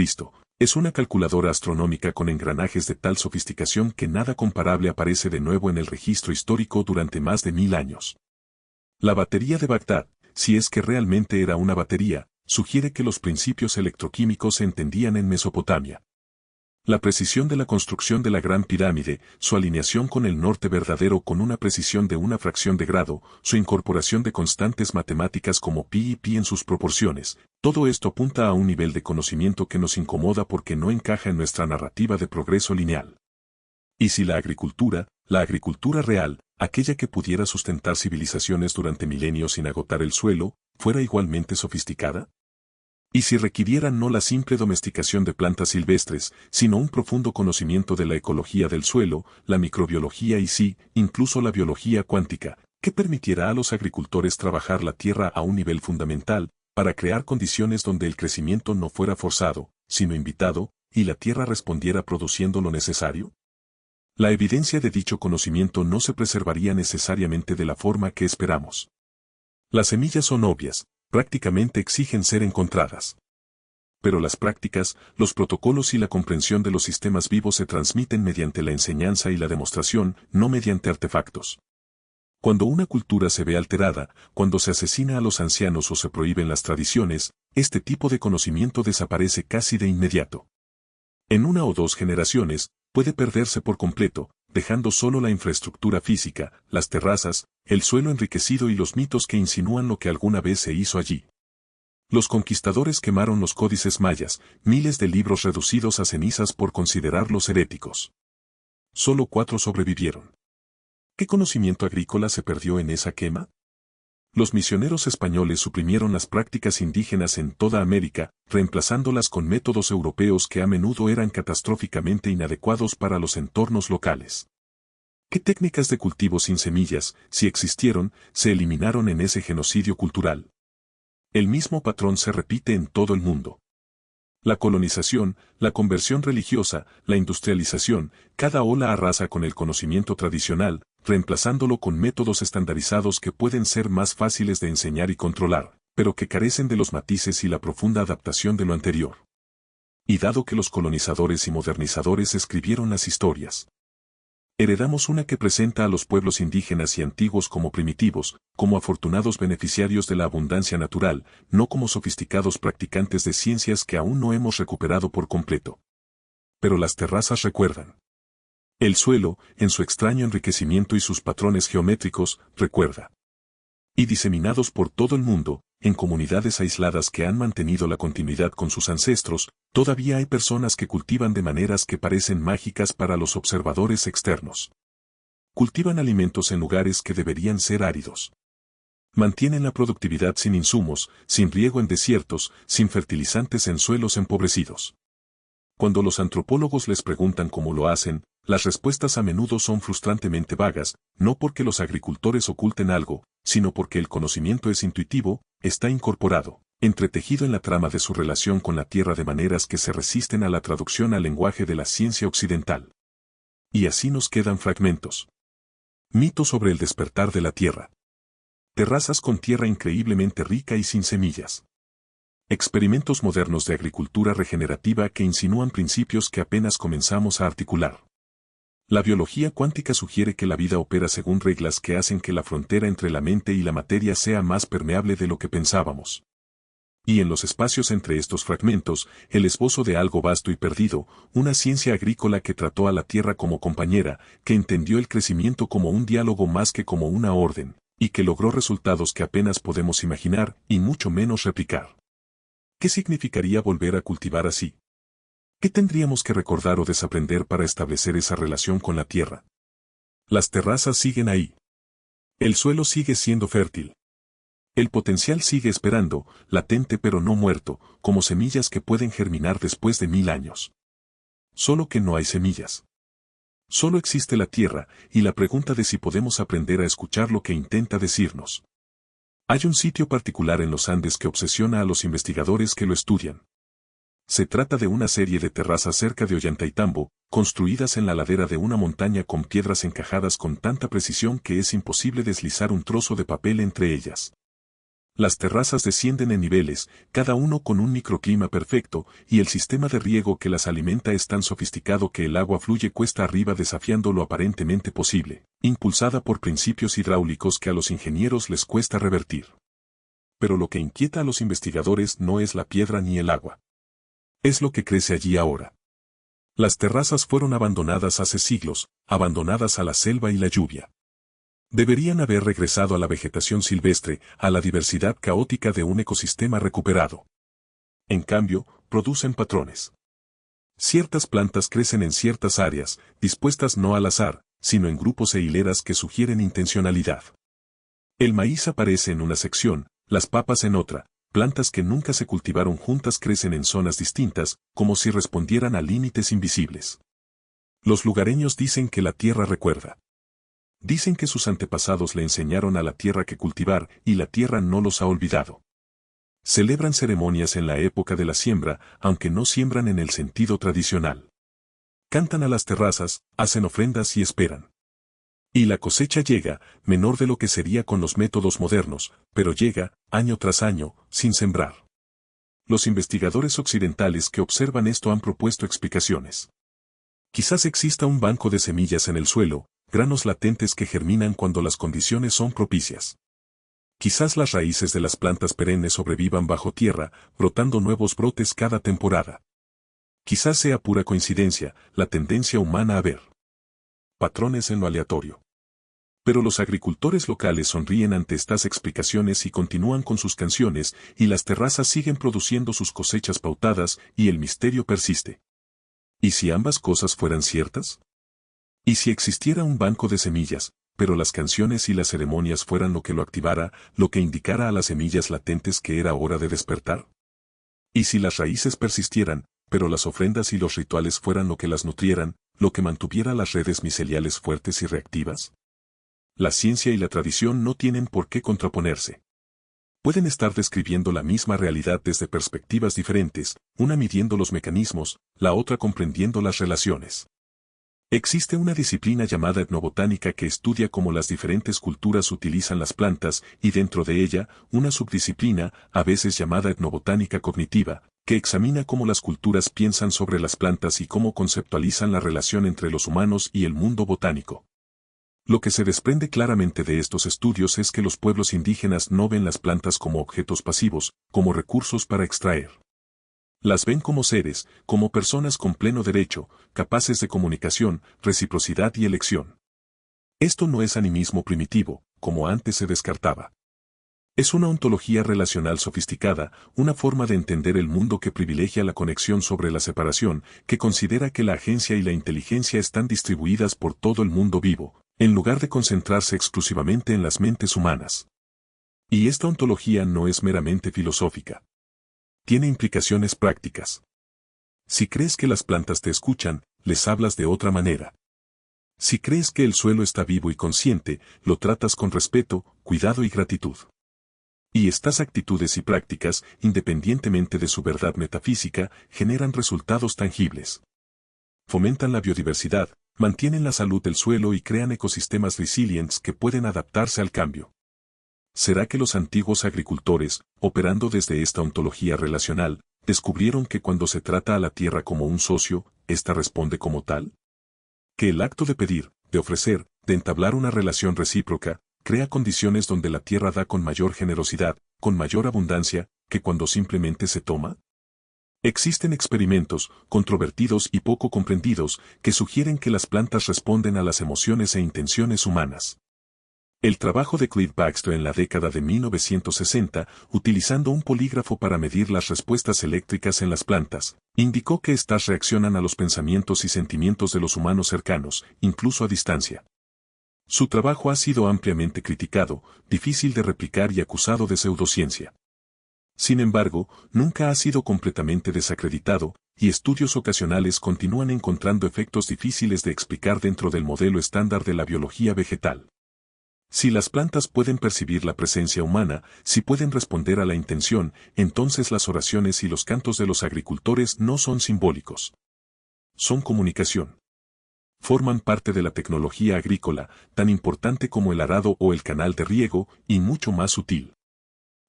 [SPEAKER 1] es una calculadora astronómica con engranajes de tal sofisticación que nada comparable aparece de nuevo en el registro histórico durante más de 1000 años. La batería de Bagdad, si es que realmente era una batería, sugiere que los principios electroquímicos se entendían en Mesopotamia. La precisión de la construcción de la Gran Pirámide, su alineación con el norte verdadero con una precisión de una fracción de grado, su incorporación de constantes matemáticas como pi y pi en sus proporciones, todo esto apunta a un nivel de conocimiento que nos incomoda porque no encaja en nuestra narrativa de progreso lineal. ¿Y si la agricultura real, aquella que pudiera sustentar civilizaciones durante milenios sin agotar el suelo, fuera igualmente sofisticada? Y si requirieran no la simple domesticación de plantas silvestres, sino un profundo conocimiento de la ecología del suelo, la microbiología y sí, incluso la biología cuántica, que permitiera a los agricultores trabajar la tierra a un nivel fundamental, para crear condiciones donde el crecimiento no fuera forzado, sino invitado, y la tierra respondiera produciendo lo necesario? La evidencia de dicho conocimiento no se preservaría necesariamente de la forma que esperamos. Las semillas son obvias, prácticamente exigen ser encontradas. Pero las prácticas, los protocolos y la comprensión de los sistemas vivos se transmiten mediante la enseñanza y la demostración, no mediante artefactos. Cuando una cultura se ve alterada, cuando se asesina a los ancianos o se prohíben las tradiciones, este tipo de conocimiento desaparece casi de inmediato. En una o dos generaciones, puede perderse por completo, dejando solo la infraestructura física, las terrazas, el suelo enriquecido y los mitos que insinúan lo que alguna vez se hizo allí. Los conquistadores quemaron los códices mayas, miles de libros reducidos a cenizas por considerarlos heréticos. Solo 4 sobrevivieron. ¿Qué conocimiento agrícola se perdió en esa quema? Los misioneros españoles suprimieron las prácticas indígenas en toda América, reemplazándolas con métodos europeos que a menudo eran catastróficamente inadecuados para los entornos locales. ¿Qué técnicas de cultivo sin semillas, si existieron, se eliminaron en ese genocidio cultural? El mismo patrón se repite en todo el mundo. La colonización, la conversión religiosa, la industrialización, cada ola arrasa con el conocimiento tradicional, reemplazándolo con métodos estandarizados que pueden ser más fáciles de enseñar y controlar, pero que carecen de los matices y la profunda adaptación de lo anterior. Y dado que los colonizadores y modernizadores escribieron las historias, heredamos una que presenta a los pueblos indígenas y antiguos como primitivos, como afortunados beneficiarios de la abundancia natural, no como sofisticados practicantes de ciencias que aún no hemos recuperado por completo. Pero las terrazas recuerdan. El suelo, en su extraño enriquecimiento y sus patrones geométricos, recuerda. Y diseminados por todo el mundo, en comunidades aisladas que han mantenido la continuidad con sus ancestros, todavía hay personas que cultivan de maneras que parecen mágicas para los observadores externos. Cultivan alimentos en lugares que deberían ser áridos. Mantienen la productividad sin insumos, sin riego en desiertos, sin fertilizantes en suelos empobrecidos. Cuando los antropólogos les preguntan cómo lo hacen, las respuestas a menudo son frustrantemente vagas, no porque los agricultores oculten algo, sino porque el conocimiento es intuitivo, está incorporado, entretejido en la trama de su relación con la tierra de maneras que se resisten a la traducción al lenguaje de la ciencia occidental. Y así nos quedan fragmentos. Mito sobre el despertar de la tierra. Terrazas con tierra increíblemente rica y sin semillas. Experimentos modernos de agricultura regenerativa que insinúan principios que apenas comenzamos a articular. La biología cuántica sugiere que la vida opera según reglas que hacen que la frontera entre la mente y la materia sea más permeable de lo que pensábamos. Y en los espacios entre estos fragmentos, el esbozo de algo vasto y perdido, una ciencia agrícola que trató a la tierra como compañera, que entendió el crecimiento como un diálogo más que como una orden, y que logró resultados que apenas podemos imaginar, y mucho menos replicar. ¿Qué significaría volver a cultivar así? ¿Qué tendríamos que recordar o desaprender para establecer esa relación con la tierra? Las terrazas siguen ahí. El suelo sigue siendo fértil. El potencial sigue esperando, latente pero no muerto, como semillas que pueden germinar después de 1000 años. Solo que no hay semillas. Solo existe la tierra, y la pregunta de si podemos aprender a escuchar lo que intenta decirnos. Hay un sitio particular en los Andes que obsesiona a los investigadores que lo estudian. Se trata de una serie de terrazas cerca de Ollantaytambo, construidas en la ladera de una montaña con piedras encajadas con tanta precisión que es imposible deslizar un trozo de papel entre ellas. Las terrazas descienden en niveles, cada uno con un microclima perfecto, y el sistema de riego que las alimenta es tan sofisticado que el agua fluye cuesta arriba desafiando lo aparentemente posible, impulsada por principios hidráulicos que a los ingenieros les cuesta revertir. Pero lo que inquieta a los investigadores no es la piedra ni el agua. Es lo que crece allí ahora. Las terrazas fueron abandonadas hace siglos, abandonadas a la selva y la lluvia. Deberían haber regresado a la vegetación silvestre, a la diversidad caótica de un ecosistema recuperado. En cambio, producen patrones. Ciertas plantas crecen en ciertas áreas, dispuestas no al azar, sino en grupos e hileras que sugieren intencionalidad. El maíz aparece en una sección, las papas en otra, plantas que nunca se cultivaron juntas crecen en zonas distintas, como si respondieran a límites invisibles. Los lugareños dicen que la tierra recuerda. Dicen que sus antepasados le enseñaron a la tierra que cultivar y la tierra no los ha olvidado. Celebran ceremonias en la época de la siembra, aunque no siembran en el sentido tradicional. Cantan a las terrazas, hacen ofrendas y esperan. Y la cosecha llega, menor de lo que sería con los métodos modernos, pero llega, año tras año, sin sembrar. Los investigadores occidentales que observan esto han propuesto explicaciones. Quizás exista un banco de semillas en el suelo, granos latentes que germinan cuando las condiciones son propicias. Quizás las raíces de las plantas perennes sobrevivan bajo tierra, brotando nuevos brotes cada temporada. Quizás sea pura coincidencia, la tendencia humana a ver patrones en lo aleatorio. Pero los agricultores locales sonríen ante estas explicaciones y continúan con sus canciones, y las terrazas siguen produciendo sus cosechas pautadas, y el misterio persiste. ¿Y si ambas cosas fueran ciertas? ¿Y si existiera un banco de semillas, pero las canciones y las ceremonias fueran lo que lo activara, lo que indicara a las semillas latentes que era hora de despertar? ¿Y si las raíces persistieran, pero las ofrendas y los rituales fueran lo que las nutrieran, lo que mantuviera las redes miceliales fuertes y reactivas? La ciencia y la tradición no tienen por qué contraponerse. Pueden estar describiendo la misma realidad desde perspectivas diferentes, una midiendo los mecanismos, la otra comprendiendo las relaciones. Existe una disciplina llamada etnobotánica que estudia cómo las diferentes culturas utilizan las plantas, y dentro de ella, una subdisciplina, a veces llamada etnobotánica cognitiva, que examina cómo las culturas piensan sobre las plantas y cómo conceptualizan la relación entre los humanos y el mundo botánico. Lo que se desprende claramente de estos estudios es que los pueblos indígenas no ven las plantas como objetos pasivos, como recursos para extraer. Las ven como seres, como personas con pleno derecho, capaces de comunicación, reciprocidad y elección. Esto no es animismo primitivo, como antes se descartaba. Es una ontología relacional sofisticada, una forma de entender el mundo que privilegia la conexión sobre la separación, que considera que la agencia y la inteligencia están distribuidas por todo el mundo vivo, en lugar de concentrarse exclusivamente en las mentes humanas. Y esta ontología no es meramente filosófica. Tiene implicaciones prácticas. Si crees que las plantas te escuchan, les hablas de otra manera. Si crees que el suelo está vivo y consciente, lo tratas con respeto, cuidado y gratitud. Y estas actitudes y prácticas, independientemente de su verdad metafísica, generan resultados tangibles. Fomentan la biodiversidad, mantienen la salud del suelo y crean ecosistemas resilientes que pueden adaptarse al cambio. ¿Será que los antiguos agricultores, operando desde esta ontología relacional, descubrieron que cuando se trata a la tierra como un socio, ésta responde como tal? Que el acto de pedir, de ofrecer, de entablar una relación recíproca, crea condiciones donde la tierra da con mayor generosidad, con mayor abundancia, que cuando simplemente se toma? Existen experimentos, controvertidos y poco comprendidos, que sugieren que las plantas responden a las emociones e intenciones humanas. El trabajo de Clive Baxter en la década de 1960, utilizando un polígrafo para medir las respuestas eléctricas en las plantas, indicó que éstas reaccionan a los pensamientos y sentimientos de los humanos cercanos, incluso a distancia. Su trabajo ha sido ampliamente criticado, difícil de replicar y acusado de pseudociencia. Sin embargo, nunca ha sido completamente desacreditado, y estudios ocasionales continúan encontrando efectos difíciles de explicar dentro del modelo estándar de la biología vegetal. Si las plantas pueden percibir la presencia humana, si pueden responder a la intención, entonces las oraciones y los cantos de los agricultores no son simbólicos. Son comunicación. Forman parte de la tecnología agrícola, tan importante como el arado o el canal de riego, y mucho más sutil.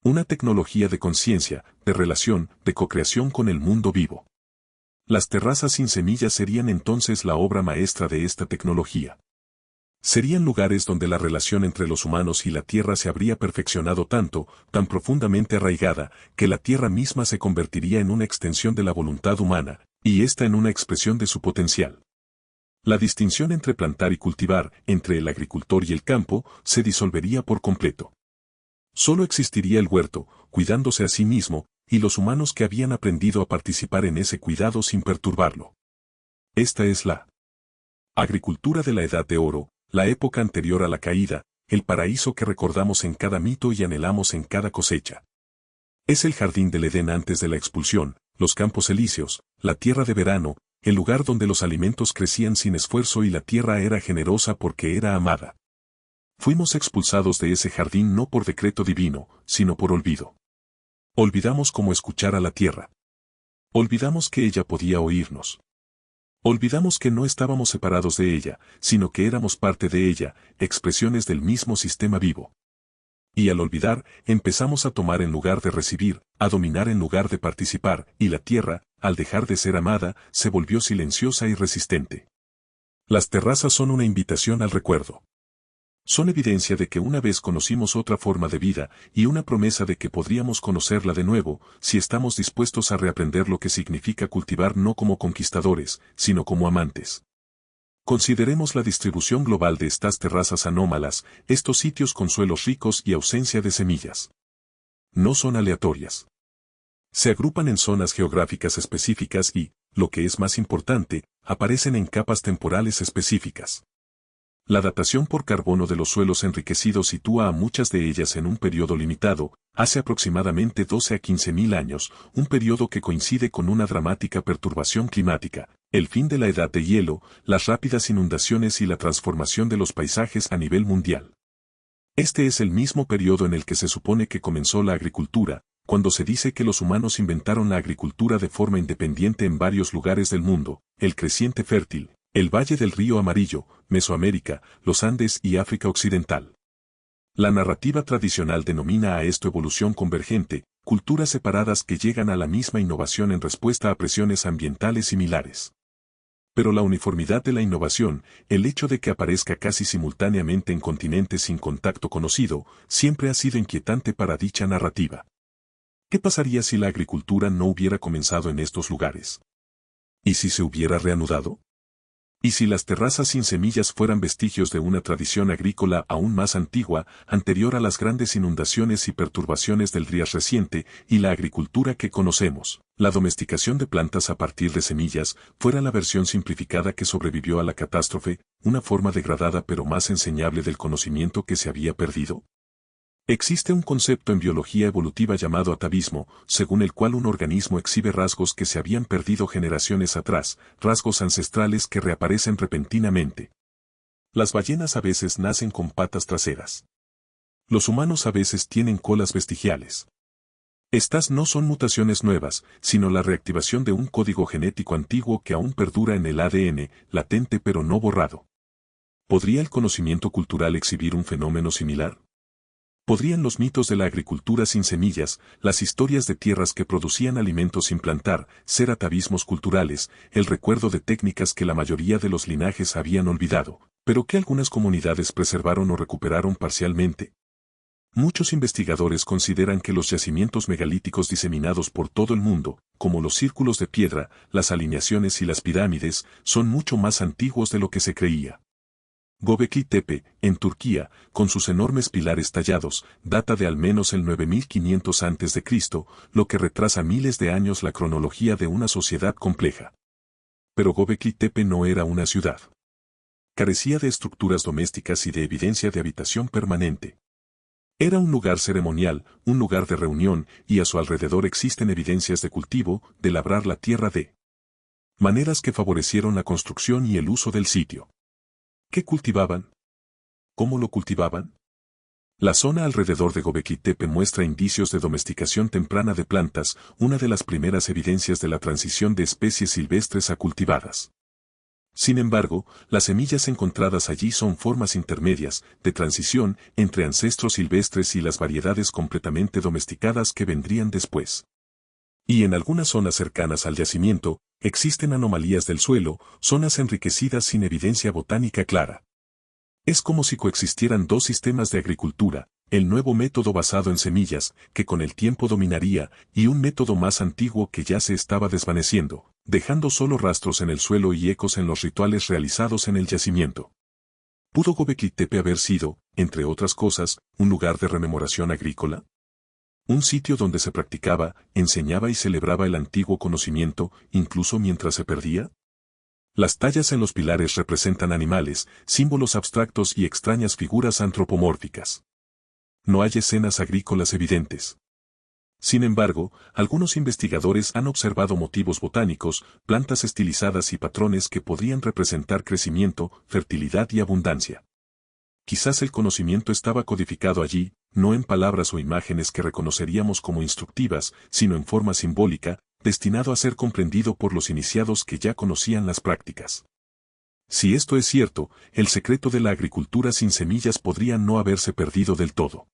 [SPEAKER 1] Una tecnología de conciencia, de relación, de cocreación con el mundo vivo. Las terrazas sin semillas serían entonces la obra maestra de esta tecnología. Serían lugares donde la relación entre los humanos y la tierra se habría perfeccionado tanto, tan profundamente arraigada, que la tierra misma se convertiría en una extensión de la voluntad humana, y ésta en una expresión de su potencial. La distinción entre plantar y cultivar, entre el agricultor y el campo, se disolvería por completo. Solo existiría el huerto, cuidándose a sí mismo, y los humanos que habían aprendido a participar en ese cuidado sin perturbarlo. Esta es la agricultura de la Edad de Oro, la época anterior a la caída, el paraíso que recordamos en cada mito y anhelamos en cada cosecha. Es el jardín del Edén antes de la expulsión, los campos elíseos, la tierra de verano, el lugar donde los alimentos crecían sin esfuerzo y la tierra era generosa porque era amada. Fuimos expulsados de ese jardín no por decreto divino, sino por olvido. Olvidamos cómo escuchar a la tierra. Olvidamos que ella podía oírnos. Olvidamos que no estábamos separados de ella, sino que éramos parte de ella, expresiones del mismo sistema vivo. Y al olvidar, empezamos a tomar en lugar de recibir, a dominar en lugar de participar, y la tierra, al dejar de ser amada, se volvió silenciosa y resistente. Las terrazas son una invitación al recuerdo. Son evidencia de que una vez conocimos otra forma de vida y una promesa de que podríamos conocerla de nuevo, si estamos dispuestos a reaprender lo que significa cultivar no como conquistadores, sino como amantes. Consideremos la distribución global de estas terrazas anómalas, estos sitios con suelos ricos y ausencia de semillas. No son aleatorias. Se agrupan en zonas geográficas específicas y, lo que es más importante, aparecen en capas temporales específicas. La datación por carbono de los suelos enriquecidos sitúa a muchas de ellas en un periodo limitado, hace aproximadamente 12 a 15.000 años, un periodo que coincide con una dramática perturbación climática, el fin de la edad de hielo, las rápidas inundaciones y la transformación de los paisajes a nivel mundial. Este es el mismo periodo en el que se supone que comenzó la agricultura, cuando se dice que los humanos inventaron la agricultura de forma independiente en varios lugares del mundo, el creciente fértil, el Valle del Río Amarillo, Mesoamérica, los Andes y África Occidental. La narrativa tradicional denomina a esto evolución convergente, culturas separadas que llegan a la misma innovación en respuesta a presiones ambientales similares. Pero la uniformidad de la innovación, el hecho de que aparezca casi simultáneamente en continentes sin contacto conocido, siempre ha sido inquietante para dicha narrativa. ¿Qué pasaría si la agricultura no hubiera comenzado en estos lugares? ¿Y si se hubiera reanudado? ¿Y si las terrazas sin semillas fueran vestigios de una tradición agrícola aún más antigua, anterior a las grandes inundaciones y perturbaciones del Trias reciente, y la agricultura que conocemos, la domesticación de plantas a partir de semillas, fuera la versión simplificada que sobrevivió a la catástrofe, una forma degradada pero más enseñable del conocimiento que se había perdido? Existe un concepto en biología evolutiva llamado atavismo, según el cual un organismo exhibe rasgos que se habían perdido generaciones atrás, rasgos ancestrales que reaparecen repentinamente. Las ballenas a veces nacen con patas traseras. Los humanos a veces tienen colas vestigiales. Estas no son mutaciones nuevas, sino la reactivación de un código genético antiguo que aún perdura en el ADN, latente pero no borrado. ¿Podría el conocimiento cultural exhibir un fenómeno similar? ¿Podrían los mitos de la agricultura sin semillas, las historias de tierras que producían alimentos sin plantar, ser atavismos culturales, el recuerdo de técnicas que la mayoría de los linajes habían olvidado, pero que algunas comunidades preservaron o recuperaron parcialmente? Muchos investigadores consideran que los yacimientos megalíticos diseminados por todo el mundo, como los círculos de piedra, las alineaciones y las pirámides, son mucho más antiguos de lo que se creía. Göbekli Tepe, en Turquía, con sus enormes pilares tallados, data de al menos el 9500 a.C., lo que retrasa miles de años la cronología de una sociedad compleja. Pero Göbekli Tepe no era una ciudad. Carecía de estructuras domésticas y de evidencia de habitación permanente. Era un lugar ceremonial, un lugar de reunión, y a su alrededor existen evidencias de cultivo, de labrar la tierra de maneras que favorecieron la construcción y el uso del sitio. ¿Qué cultivaban? ¿Cómo lo cultivaban? La zona alrededor de Göbekli Tepe muestra indicios de domesticación temprana de plantas, una de las primeras evidencias de la transición de especies silvestres a cultivadas. Sin embargo, las semillas encontradas allí son formas intermedias, de transición, entre ancestros silvestres y las variedades completamente domesticadas que vendrían después. Y en algunas zonas cercanas al yacimiento, existen anomalías del suelo, zonas enriquecidas sin evidencia botánica clara. Es como si coexistieran dos sistemas de agricultura, el nuevo método basado en semillas, que con el tiempo dominaría, y un método más antiguo que ya se estaba desvaneciendo, dejando solo rastros en el suelo y ecos en los rituales realizados en el yacimiento. ¿Pudo Göbekli Tepe haber sido, entre otras cosas, un lugar de rememoración agrícola? Un sitio donde se practicaba, enseñaba y celebraba el antiguo conocimiento, incluso mientras se perdía. Las tallas en los pilares representan animales, símbolos abstractos y extrañas figuras antropomórficas. No hay escenas agrícolas evidentes. Sin embargo, algunos investigadores han observado motivos botánicos, plantas estilizadas y patrones que podrían representar crecimiento, fertilidad y abundancia. Quizás el conocimiento estaba codificado allí, no en palabras o imágenes que reconoceríamos como instructivas, sino en forma simbólica, destinado a ser comprendido por los iniciados que ya conocían las prácticas. Si esto es cierto, el secreto de la agricultura sin semillas podría no haberse perdido del todo.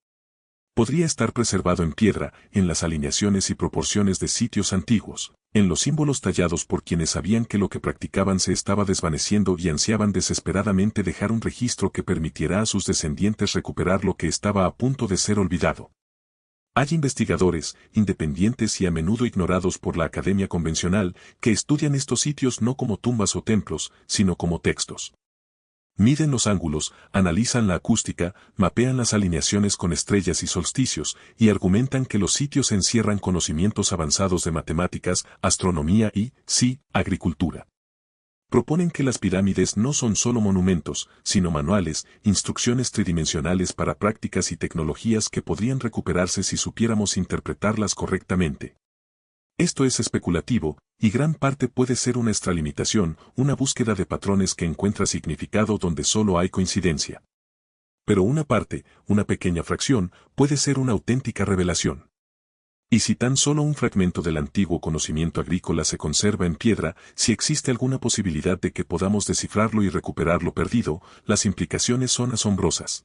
[SPEAKER 1] Podría estar preservado en piedra, en las alineaciones y proporciones de sitios antiguos, en los símbolos tallados por quienes sabían que lo que practicaban se estaba desvaneciendo y ansiaban desesperadamente dejar un registro que permitiera a sus descendientes recuperar lo que estaba a punto de ser olvidado. Hay investigadores, independientes y a menudo ignorados por la academia convencional, que estudian estos sitios no como tumbas o templos, sino como textos. Miden los ángulos, analizan la acústica, mapean las alineaciones con estrellas y solsticios, y argumentan que los sitios encierran conocimientos avanzados de matemáticas, astronomía y, sí, agricultura. Proponen que las pirámides no son solo monumentos, sino manuales, instrucciones tridimensionales para prácticas y tecnologías que podrían recuperarse si supiéramos interpretarlas correctamente. Esto es especulativo, y gran parte puede ser una extralimitación, una búsqueda de patrones que encuentra significado donde solo hay coincidencia. Pero una parte, una pequeña fracción, puede ser una auténtica revelación. Y si tan solo un fragmento del antiguo conocimiento agrícola se conserva en piedra, si existe alguna posibilidad de que podamos descifrarlo y recuperar lo perdido, las implicaciones son asombrosas.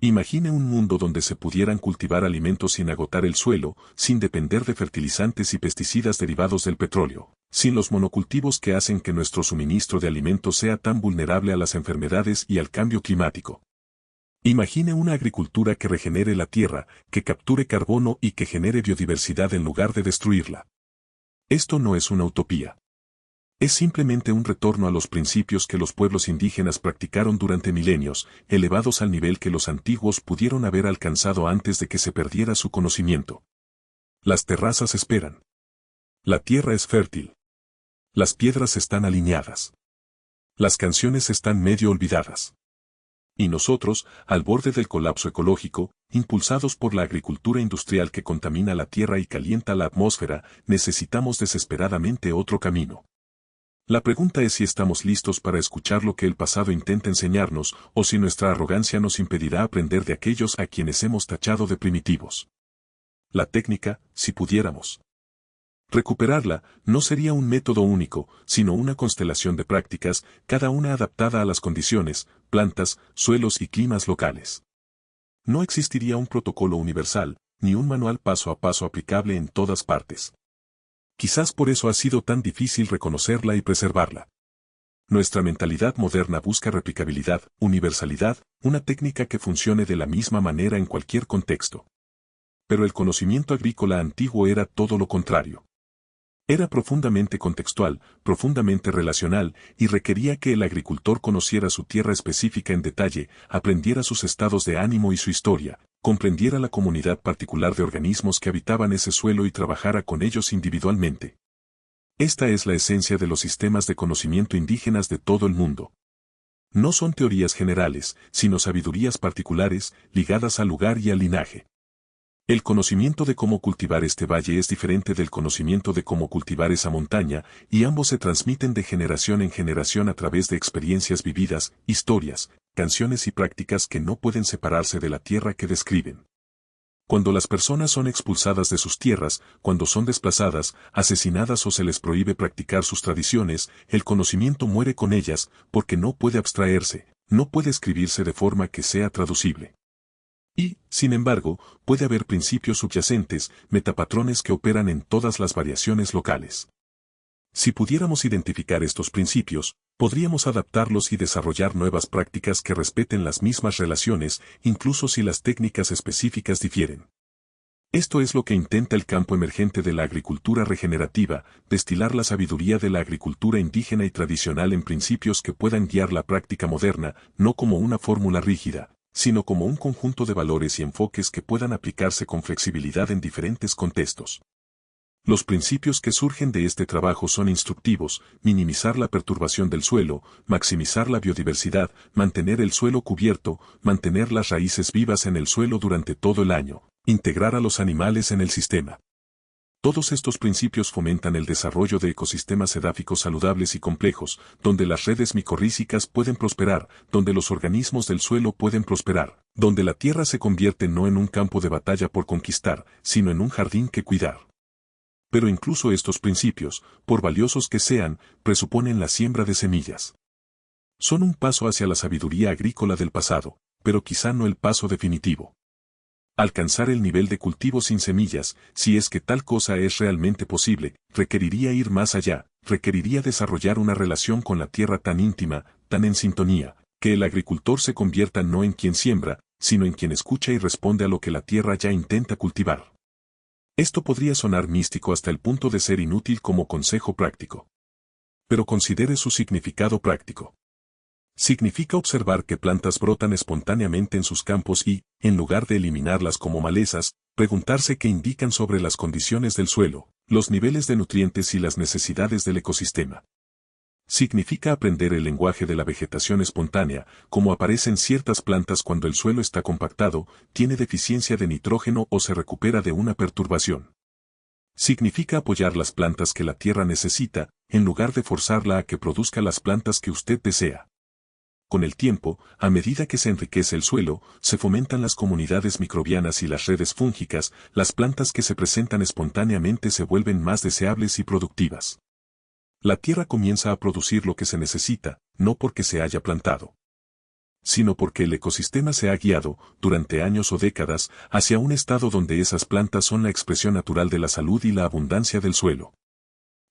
[SPEAKER 1] Imagine un mundo donde se pudieran cultivar alimentos sin agotar el suelo, sin depender de fertilizantes y pesticidas derivados del petróleo, sin los monocultivos que hacen que nuestro suministro de alimentos sea tan vulnerable a las enfermedades y al cambio climático. Imagine una agricultura que regenere la tierra, que capture carbono y que genere biodiversidad en lugar de destruirla. Esto no es una utopía. Es simplemente un retorno a los principios que los pueblos indígenas practicaron durante milenios, elevados al nivel que los antiguos pudieron haber alcanzado antes de que se perdiera su conocimiento. Las terrazas esperan. La tierra es fértil. Las piedras están alineadas. Las canciones están medio olvidadas. Y nosotros, al borde del colapso ecológico, impulsados por la agricultura industrial que contamina la tierra y calienta la atmósfera, necesitamos desesperadamente otro camino. La pregunta es si estamos listos para escuchar lo que el pasado intenta enseñarnos, o si nuestra arrogancia nos impedirá aprender de aquellos a quienes hemos tachado de primitivos. La técnica, si pudiéramos recuperarla, no sería un método único, sino una constelación de prácticas, cada una adaptada a las condiciones, plantas, suelos y climas locales. No existiría un protocolo universal, ni un manual paso a paso aplicable en todas partes. Quizás por eso ha sido tan difícil reconocerla y preservarla. Nuestra mentalidad moderna busca replicabilidad, universalidad, una técnica que funcione de la misma manera en cualquier contexto. Pero el conocimiento agrícola antiguo era todo lo contrario. Era profundamente contextual, profundamente relacional, y requería que el agricultor conociera su tierra específica en detalle, aprendiera sus estados de ánimo y su historia, comprendiera la comunidad particular de organismos que habitaban ese suelo y trabajara con ellos individualmente. Esta es la esencia de los sistemas de conocimiento indígenas de todo el mundo. No son teorías generales, sino sabidurías particulares, ligadas al lugar y al linaje. El conocimiento de cómo cultivar este valle es diferente del conocimiento de cómo cultivar esa montaña, y ambos se transmiten de generación en generación a través de experiencias vividas, historias, canciones y prácticas que no pueden separarse de la tierra que describen. Cuando las personas son expulsadas de sus tierras, cuando son desplazadas, asesinadas o se les prohíbe practicar sus tradiciones, el conocimiento muere con ellas, porque no puede abstraerse, no puede escribirse de forma que sea traducible. Y, sin embargo, puede haber principios subyacentes, metapatrones que operan en todas las variaciones locales. Si pudiéramos identificar estos principios, podríamos adaptarlos y desarrollar nuevas prácticas que respeten las mismas relaciones, incluso si las técnicas específicas difieren. Esto es lo que intenta el campo emergente de la agricultura regenerativa, destilar la sabiduría de la agricultura indígena y tradicional en principios que puedan guiar la práctica moderna, no como una fórmula rígida, sino como un conjunto de valores y enfoques que puedan aplicarse con flexibilidad en diferentes contextos. Los principios que surgen de este trabajo son instructivos: minimizar la perturbación del suelo, maximizar la biodiversidad, mantener el suelo cubierto, mantener las raíces vivas en el suelo durante todo el año, Integrar a los animales en el sistema. Todos estos principios fomentan el desarrollo de ecosistemas edáficos saludables y complejos, donde las redes micorrízicas pueden prosperar, donde los organismos del suelo pueden prosperar, donde la tierra se convierte no en un campo de batalla por conquistar, sino en un jardín que cuidar. Pero incluso estos principios, por valiosos que sean, presuponen la siembra de semillas. Son un paso hacia la sabiduría agrícola del pasado, pero quizá no el paso definitivo. Alcanzar el nivel de cultivo sin semillas, si es que tal cosa es realmente posible, requeriría ir más allá, requeriría desarrollar una relación con la tierra tan íntima, tan en sintonía, que el agricultor se convierta no en quien siembra, sino en quien escucha y responde a lo que la tierra ya intenta cultivar. Esto podría sonar místico hasta el punto de ser inútil como consejo práctico. Pero considere su significado práctico. Significa observar que plantas brotan espontáneamente en sus campos y, en lugar de eliminarlas como malezas, preguntarse qué indican sobre las condiciones del suelo, los niveles de nutrientes y las necesidades del ecosistema. Significa aprender el lenguaje de la vegetación espontánea, como aparecen ciertas plantas cuando el suelo está compactado, tiene deficiencia de nitrógeno o se recupera de una perturbación. Significa apoyar las plantas que la tierra necesita, en lugar de forzarla a que produzca las plantas que usted desea. Con el tiempo, a medida que se enriquece el suelo, se fomentan las comunidades microbianas y las redes fúngicas, las plantas que se presentan espontáneamente se vuelven más deseables y productivas. La tierra comienza a producir lo que se necesita, no porque se haya plantado, sino porque el ecosistema se ha guiado, durante años o décadas, hacia un estado donde esas plantas son la expresión natural de la salud y la abundancia del suelo.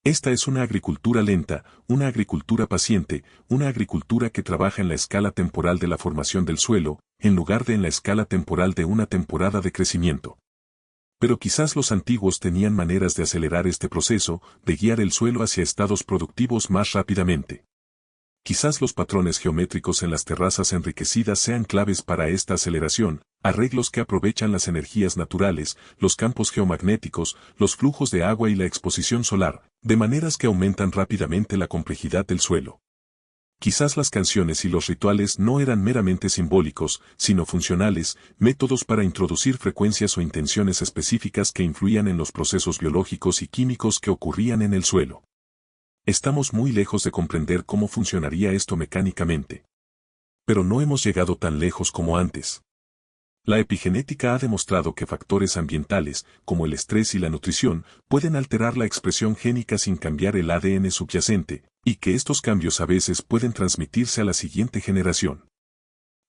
[SPEAKER 1] Esta es una agricultura lenta, una agricultura paciente, una agricultura que trabaja en la escala temporal de la formación del suelo, en lugar de en la escala temporal de una temporada de crecimiento. Pero quizás los antiguos tenían maneras de acelerar este proceso, de guiar el suelo hacia estados productivos más rápidamente. Quizás los patrones geométricos en las terrazas enriquecidas sean claves para esta aceleración, arreglos que aprovechan las energías naturales, los campos geomagnéticos, los flujos de agua y la exposición solar, de maneras que aumentan rápidamente la complejidad del suelo. Quizás las canciones y los rituales no eran meramente simbólicos, sino funcionales, métodos para introducir frecuencias o intenciones específicas que influían en los procesos biológicos y químicos que ocurrían en el suelo. Estamos muy lejos de comprender cómo funcionaría esto mecánicamente. Pero no hemos llegado tan lejos como antes. La epigenética ha demostrado que factores ambientales, como el estrés y la nutrición, pueden alterar la expresión génica sin cambiar el ADN subyacente, y que estos cambios a veces pueden transmitirse a la siguiente generación.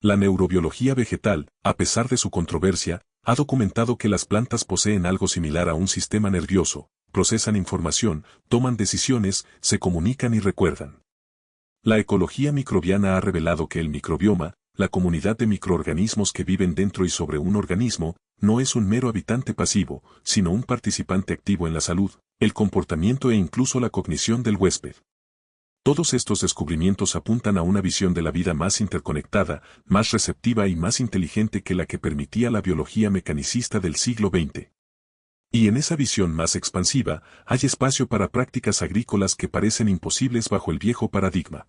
[SPEAKER 1] La neurobiología vegetal, a pesar de su controversia, ha documentado que las plantas poseen algo similar a un sistema nervioso, procesan información, toman decisiones, se comunican y recuerdan. La ecología microbiana ha revelado que el microbioma, la comunidad de microorganismos que viven dentro y sobre un organismo, no es un mero habitante pasivo, sino un participante activo en la salud, el comportamiento e incluso la cognición del huésped. Todos estos descubrimientos apuntan a una visión de la vida más interconectada, más receptiva y más inteligente que la que permitía la biología mecanicista del siglo XX. Y en esa visión más expansiva, hay espacio para prácticas agrícolas que parecen imposibles bajo el viejo paradigma.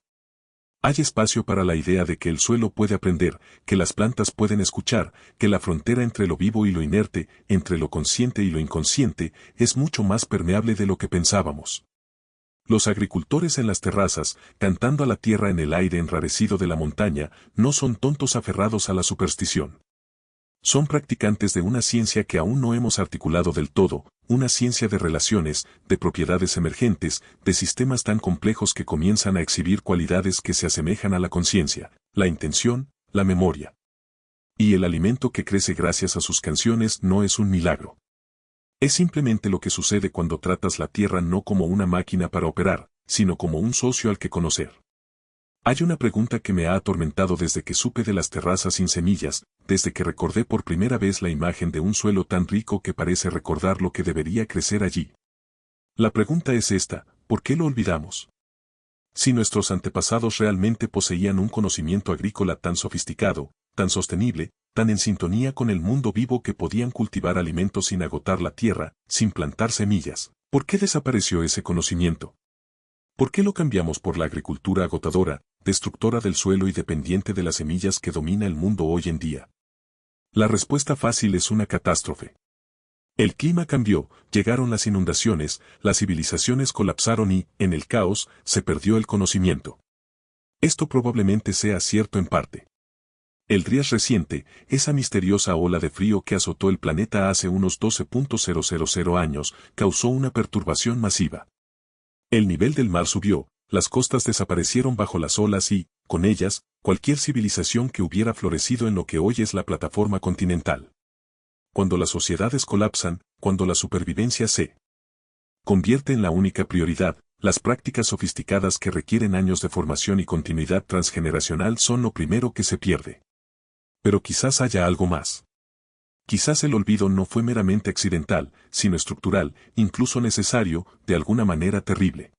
[SPEAKER 1] Hay espacio para la idea de que el suelo puede aprender, que las plantas pueden escuchar, que la frontera entre lo vivo y lo inerte, entre lo consciente y lo inconsciente, es mucho más permeable de lo que pensábamos. Los agricultores en las terrazas, cantando a la tierra en el aire enrarecido de la montaña, no son tontos aferrados a la superstición. Son practicantes de una ciencia que aún no hemos articulado del todo, una ciencia de relaciones, de propiedades emergentes, de sistemas tan complejos que comienzan a exhibir cualidades que se asemejan a la conciencia, la intención, la memoria. Y el alimento que crece gracias a sus canciones no es un milagro. Es simplemente lo que sucede cuando tratas la tierra no como una máquina para operar, sino como un socio al que conocer. Hay una pregunta que me ha atormentado desde que supe de las terrazas sin semillas, desde que recordé por primera vez la imagen de un suelo tan rico que parece recordar lo que debería crecer allí. La pregunta es esta: ¿por qué lo olvidamos? Si nuestros antepasados realmente poseían un conocimiento agrícola tan sofisticado, tan sostenible, tan en sintonía con el mundo vivo que podían cultivar alimentos sin agotar la tierra, sin plantar semillas, ¿por qué desapareció ese conocimiento? ¿Por qué lo cambiamos por la agricultura agotadora, destructora del suelo y dependiente de las semillas que domina el mundo hoy en día? La respuesta fácil es una catástrofe. El clima cambió, llegaron las inundaciones, las civilizaciones colapsaron y, en el caos, se perdió el conocimiento. Esto probablemente sea cierto en parte. El Dryas reciente, esa misteriosa ola de frío que azotó el planeta hace unos 12.000 años, causó una perturbación masiva. El nivel del mar subió, las costas desaparecieron bajo las olas y, con ellas, cualquier civilización que hubiera florecido en lo que hoy es la plataforma continental. Cuando las sociedades colapsan, cuando la supervivencia se convierte en la única prioridad, las prácticas sofisticadas que requieren años de formación y continuidad transgeneracional son lo primero que se pierde. Pero quizás haya algo más. Quizás el olvido no fue meramente accidental, sino estructural, incluso necesario, de alguna manera terrible.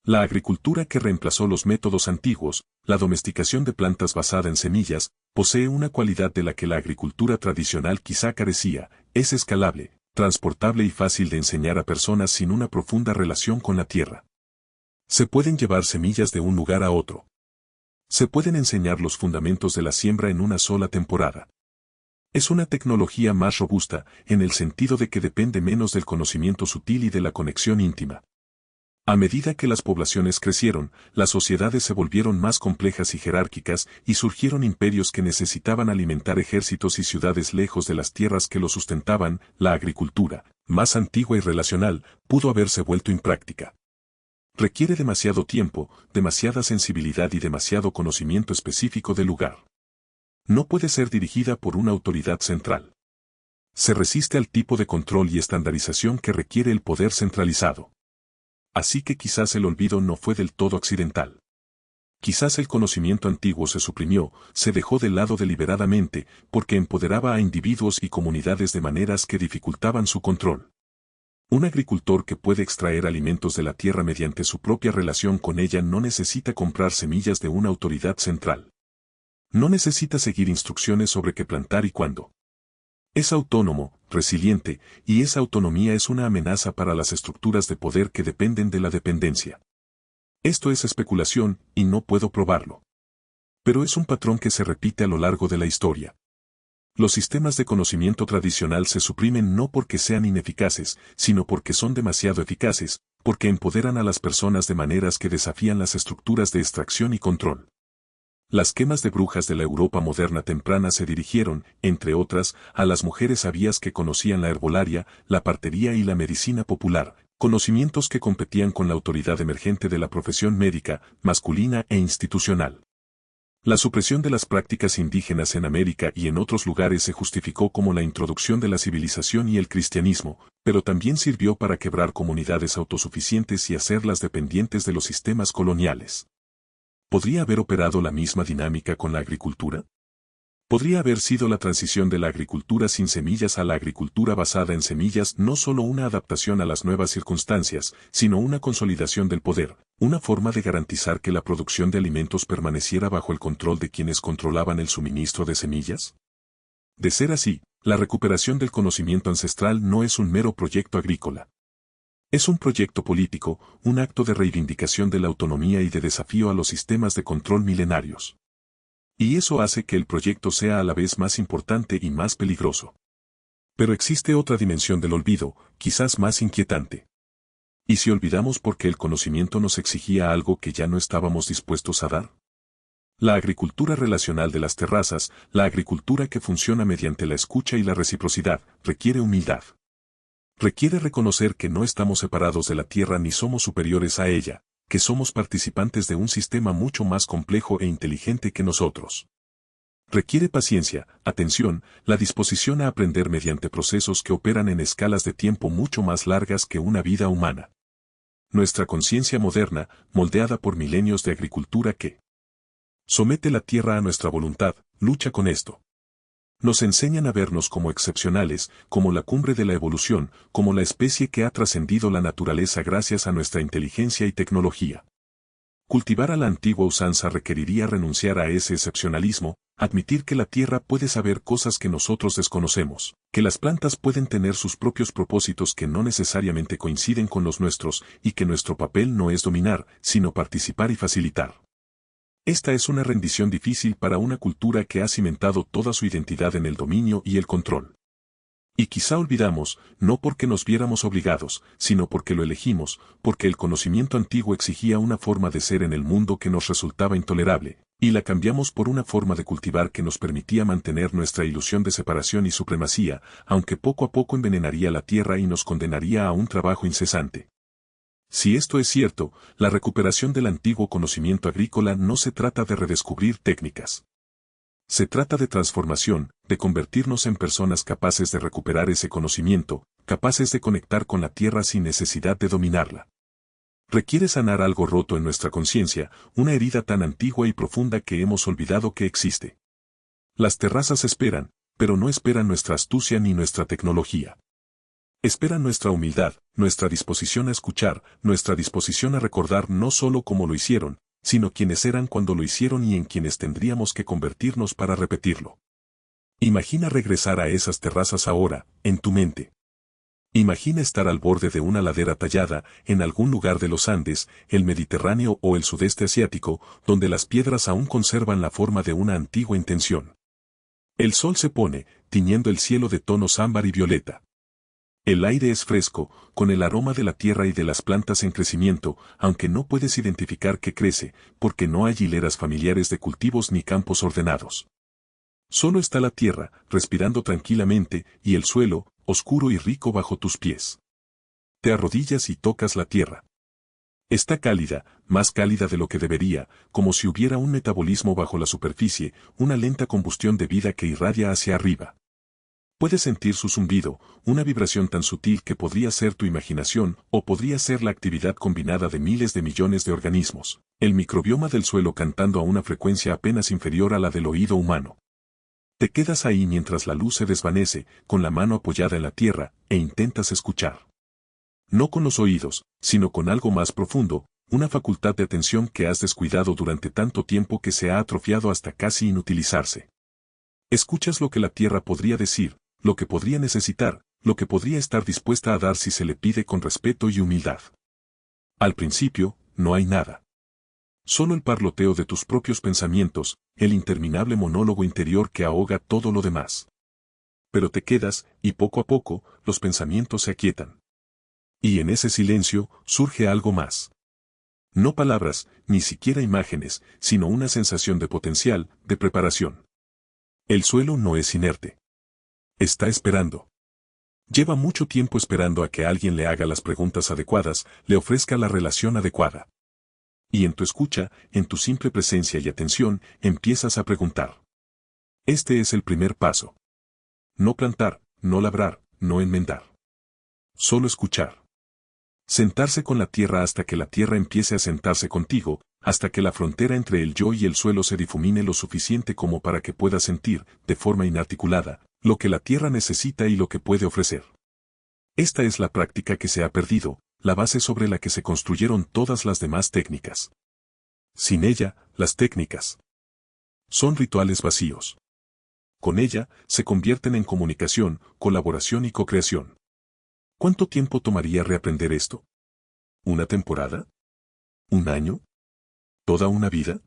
[SPEAKER 1] La agricultura que reemplazó los métodos antiguos, la domesticación de plantas basada en semillas, posee una cualidad de la que la agricultura tradicional quizá carecía: es escalable, transportable y fácil de enseñar a personas sin una profunda relación con la tierra. Se pueden llevar semillas de un lugar a otro. Se pueden enseñar los fundamentos de la siembra en una sola temporada. Es una tecnología más robusta, en el sentido de que depende menos del conocimiento sutil y de la conexión íntima. A medida que las poblaciones crecieron, las sociedades se volvieron más complejas y jerárquicas, y surgieron imperios que necesitaban alimentar ejércitos y ciudades lejos de las tierras que los sustentaban. La agricultura, más antigua y relacional, pudo haberse vuelto impráctica. Requiere demasiado tiempo, demasiada sensibilidad y demasiado conocimiento específico del lugar. No puede ser dirigida por una autoridad central. Se resiste al tipo de control y estandarización que requiere el poder centralizado. Así que quizás el olvido no fue del todo accidental. Quizás el conocimiento antiguo se suprimió, se dejó de lado deliberadamente, porque empoderaba a individuos y comunidades de maneras que dificultaban su control. Un agricultor que puede extraer alimentos de la tierra mediante su propia relación con ella no necesita comprar semillas de una autoridad central. No necesita seguir instrucciones sobre qué plantar y cuándo. Es autónomo, resiliente, y esa autonomía es una amenaza para las estructuras de poder que dependen de la dependencia. Esto es especulación, y no puedo probarlo. Pero es un patrón que se repite a lo largo de la historia. Los sistemas de conocimiento tradicional se suprimen no porque sean ineficaces, sino porque son demasiado eficaces, porque empoderan a las personas de maneras que desafían las estructuras de extracción y control. Las quemas de brujas de la Europa moderna temprana se dirigieron, entre otras, a las mujeres sabias que conocían la herbolaria, la partería y la medicina popular, conocimientos que competían con la autoridad emergente de la profesión médica, masculina e institucional. La supresión de las prácticas indígenas en América y en otros lugares se justificó como la introducción de la civilización y el cristianismo, pero también sirvió para quebrar comunidades autosuficientes y hacerlas dependientes de los sistemas coloniales. ¿Podría haber operado la misma dinámica con la agricultura? ¿Podría haber sido la transición de la agricultura sin semillas a la agricultura basada en semillas no solo una adaptación a las nuevas circunstancias, sino una consolidación del poder, una forma de garantizar que la producción de alimentos permaneciera bajo el control de quienes controlaban el suministro de semillas? De ser así, la recuperación del conocimiento ancestral no es un mero proyecto agrícola. Es un proyecto político, un acto de reivindicación de la autonomía y de desafío a los sistemas de control milenarios. Y eso hace que el proyecto sea a la vez más importante y más peligroso. Pero existe otra dimensión del olvido, quizás más inquietante. ¿Y si olvidamos porque el conocimiento nos exigía algo que ya no estábamos dispuestos a dar? La agricultura relacional de las terrazas, la agricultura que funciona mediante la escucha y la reciprocidad, requiere humildad. Requiere reconocer que no estamos separados de la tierra ni somos superiores a ella, que somos participantes de un sistema mucho más complejo e inteligente que nosotros. Requiere paciencia, atención, la disposición a aprender mediante procesos que operan en escalas de tiempo mucho más largas que una vida humana. Nuestra conciencia moderna, moldeada por milenios de agricultura que somete la tierra a nuestra voluntad, lucha con esto. Nos enseñan a vernos como excepcionales, como la cumbre de la evolución, como la especie que ha trascendido la naturaleza gracias a nuestra inteligencia y tecnología. Cultivar a la antigua usanza requeriría renunciar a ese excepcionalismo, admitir que la tierra puede saber cosas que nosotros desconocemos, que las plantas pueden tener sus propios propósitos que no necesariamente coinciden con los nuestros, y que nuestro papel no es dominar, sino participar y facilitar. Esta es una rendición difícil para una cultura que ha cimentado toda su identidad en el dominio y el control. Y quizá olvidamos, no porque nos viéramos obligados, sino porque lo elegimos, porque el conocimiento antiguo exigía una forma de ser en el mundo que nos resultaba intolerable, y la cambiamos por una forma de cultivar que nos permitía mantener nuestra ilusión de separación y supremacía, aunque poco a poco envenenaría la tierra y nos condenaría a un trabajo incesante. Si esto es cierto, la recuperación del antiguo conocimiento agrícola no se trata de redescubrir técnicas. Se trata de transformación, de convertirnos en personas capaces de recuperar ese conocimiento, capaces de conectar con la tierra sin necesidad de dominarla. Requiere sanar algo roto en nuestra conciencia, una herida tan antigua y profunda que hemos olvidado que existe. Las terrazas esperan, pero no esperan nuestra astucia ni nuestra tecnología. Esperan nuestra humildad, nuestra disposición a escuchar, nuestra disposición a recordar no solo cómo lo hicieron, sino quienes eran cuando lo hicieron y en quienes tendríamos que convertirnos para repetirlo. Imagina regresar a esas terrazas ahora, en tu mente. Imagina estar al borde de una ladera tallada, en algún lugar de los Andes, el Mediterráneo o el sudeste asiático, donde las piedras aún conservan la forma de una antigua intención. El sol se pone, tiñendo el cielo de tonos ámbar y violeta. El aire es fresco, con el aroma de la tierra y de las plantas en crecimiento, aunque no puedes identificar qué crece, porque no hay hileras familiares de cultivos ni campos ordenados. Solo está la tierra, respirando tranquilamente, y el suelo, oscuro y rico bajo tus pies. Te arrodillas y tocas la tierra. Está cálida, más cálida de lo que debería, como si hubiera un metabolismo bajo la superficie, una lenta combustión de vida que irradia hacia arriba. Puedes sentir su zumbido, una vibración tan sutil que podría ser tu imaginación o podría ser la actividad combinada de miles de millones de organismos, el microbioma del suelo cantando a una frecuencia apenas inferior a la del oído humano. Te quedas ahí mientras la luz se desvanece, con la mano apoyada en la tierra, e intentas escuchar. No con los oídos, sino con algo más profundo, una facultad de atención que has descuidado durante tanto tiempo que se ha atrofiado hasta casi inutilizarse. Escuchas lo que la tierra podría decir, lo que podría necesitar, lo que podría estar dispuesta a dar si se le pide con respeto y humildad. Al principio, no hay nada. Solo el parloteo de tus propios pensamientos, el interminable monólogo interior que ahoga todo lo demás. Pero te quedas, y poco a poco, los pensamientos se aquietan. Y en ese silencio, surge algo más. No palabras, ni siquiera imágenes, sino una sensación de potencial, de preparación. El suelo no es inerte. Está esperando. Lleva mucho tiempo esperando a que alguien le haga las preguntas adecuadas, le ofrezca la relación adecuada. Y en tu escucha, en tu simple presencia y atención, empiezas a preguntar. Este es el primer paso. No plantar, no labrar, no enmendar. Solo escuchar. Sentarse con la tierra hasta que la tierra empiece a sentarse contigo, hasta que la frontera entre el yo y el suelo se difumine lo suficiente como para que puedas sentir, de forma inarticulada, lo que la tierra necesita y lo que puede ofrecer. Esta es la práctica que se ha perdido, la base sobre la que se construyeron todas las demás técnicas. Sin ella, las técnicas son rituales vacíos. Con ella, se convierten en comunicación, colaboración y co-creación. ¿Cuánto tiempo tomaría reaprender esto? ¿Una temporada? ¿Un año? ¿Toda una vida?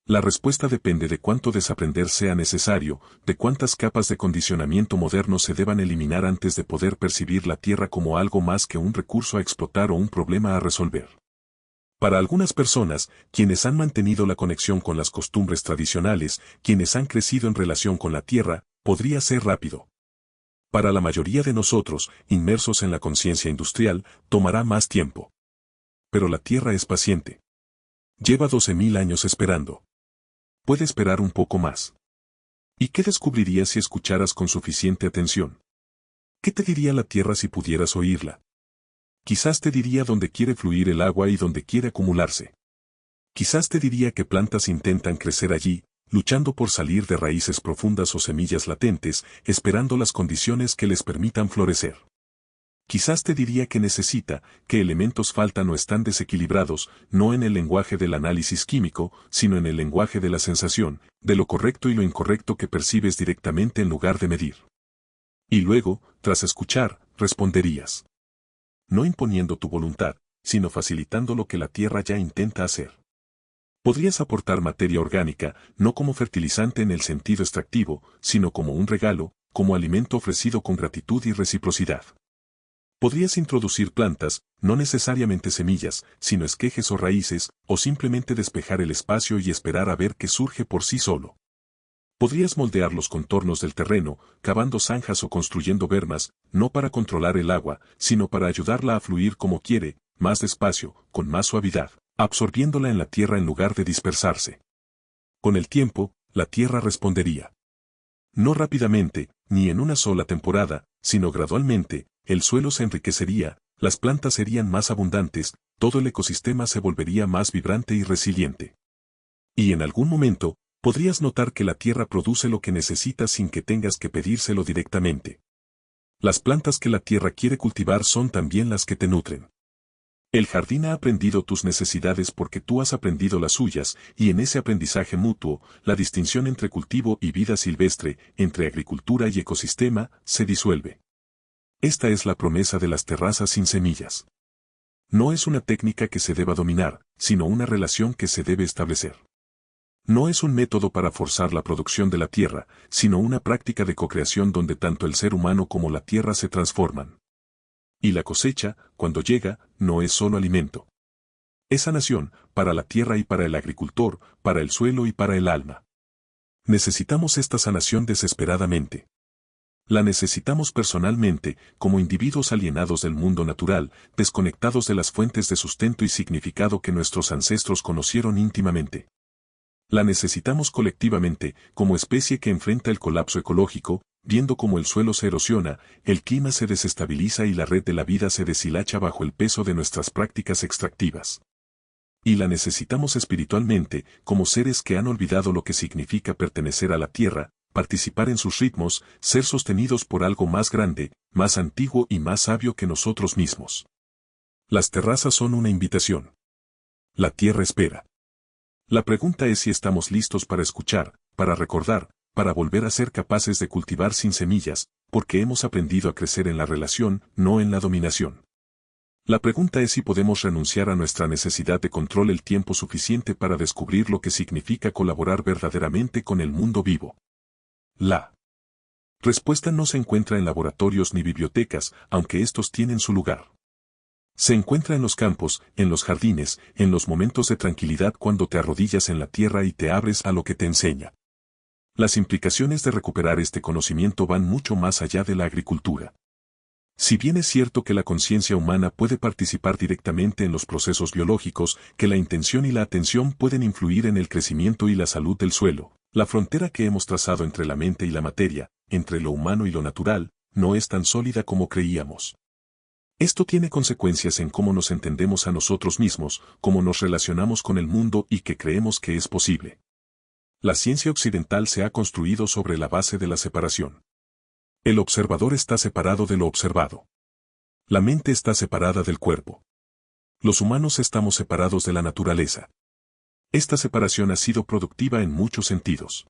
[SPEAKER 1] La respuesta depende de cuánto desaprender sea necesario, de cuántas capas de condicionamiento moderno se deban eliminar antes de poder percibir la tierra como algo más que un recurso a explotar o un problema a resolver. Para algunas personas, quienes han mantenido la conexión con las costumbres tradicionales, quienes han crecido en relación con la tierra, podría ser rápido. Para la mayoría de nosotros, inmersos en la conciencia industrial, tomará más tiempo. Pero la tierra es paciente. Lleva 12.000 años esperando. Puede esperar un poco más. ¿Y qué descubrirías si escucharas con suficiente atención? ¿Qué te diría la tierra si pudieras oírla? Quizás te diría dónde quiere fluir el agua y dónde quiere acumularse. Quizás te diría que plantas intentan crecer allí, luchando por salir de raíces profundas o semillas latentes, esperando las condiciones que les permitan florecer. Quizás te diría que necesita, que elementos faltan o están desequilibrados, no en el lenguaje del análisis químico, sino en el lenguaje de la sensación, de lo correcto y lo incorrecto que percibes directamente en lugar de medir. Y luego, tras escuchar, responderías. No imponiendo tu voluntad, sino facilitando lo que la tierra ya intenta hacer. Podrías aportar materia orgánica, no como fertilizante en el sentido extractivo, sino como un regalo, como alimento ofrecido con gratitud y reciprocidad. Podrías introducir plantas, no necesariamente semillas, sino esquejes o raíces, o simplemente despejar el espacio y esperar a ver qué surge por sí solo. Podrías moldear los contornos del terreno, cavando zanjas o construyendo bermas, no para controlar el agua, sino para ayudarla a fluir como quiere, más despacio, con más suavidad, absorbiéndola en la tierra en lugar de dispersarse. Con el tiempo, la tierra respondería. No rápidamente, ni en una sola temporada, sino gradualmente, el suelo se enriquecería, las plantas serían más abundantes, todo el ecosistema se volvería más vibrante y resiliente. Y en algún momento, podrías notar que la tierra produce lo que necesitas sin que tengas que pedírselo directamente. Las plantas que la tierra quiere cultivar son también las que te nutren. El jardín ha aprendido tus necesidades porque tú has aprendido las suyas, y en ese aprendizaje mutuo, la distinción entre cultivo y vida silvestre, entre agricultura y ecosistema, se disuelve. Esta es la promesa de las terrazas sin semillas. No es una técnica que se deba dominar, sino una relación que se debe establecer. No es un método para forzar la producción de la tierra, sino una práctica de cocreación donde tanto el ser humano como la tierra se transforman. Y la cosecha, cuando llega, no es solo alimento. Es sanación, para la tierra y para el agricultor, para el suelo y para el alma. Necesitamos esta sanación desesperadamente. La necesitamos personalmente, como individuos alienados del mundo natural, desconectados de las fuentes de sustento y significado que nuestros ancestros conocieron íntimamente. La necesitamos colectivamente, como especie que enfrenta el colapso ecológico, viendo cómo el suelo se erosiona, el clima se desestabiliza y la red de la vida se deshilacha bajo el peso de nuestras prácticas extractivas. Y la necesitamos espiritualmente, como seres que han olvidado lo que significa pertenecer a la tierra, participar en sus ritmos, ser sostenidos por algo más grande, más antiguo y más sabio que nosotros mismos. Las terrazas son una invitación. La tierra espera. La pregunta es si estamos listos para escuchar, para recordar, para volver a ser capaces de cultivar sin semillas, porque hemos aprendido a crecer en la relación, no en la dominación. La pregunta es si podemos renunciar a nuestra necesidad de control el tiempo suficiente para descubrir lo que significa colaborar verdaderamente con el mundo vivo. La respuesta no se encuentra en laboratorios ni bibliotecas, aunque estos tienen su lugar. Se encuentra en los campos, en los jardines, en los momentos de tranquilidad cuando te arrodillas en la tierra y te abres a lo que te enseña. Las implicaciones de recuperar este conocimiento van mucho más allá de la agricultura. Si bien es cierto que la conciencia humana puede participar directamente en los procesos biológicos, que la intención y la atención pueden influir en el crecimiento y la salud del suelo, la frontera que hemos trazado entre la mente y la materia, entre lo humano y lo natural, no es tan sólida como creíamos. Esto tiene consecuencias en cómo nos entendemos a nosotros mismos, cómo nos relacionamos con el mundo y que creemos que es posible. La ciencia occidental se ha construido sobre la base de la separación. El observador está separado de lo observado. La mente está separada del cuerpo. Los humanos estamos separados de la naturaleza. Esta separación ha sido productiva en muchos sentidos.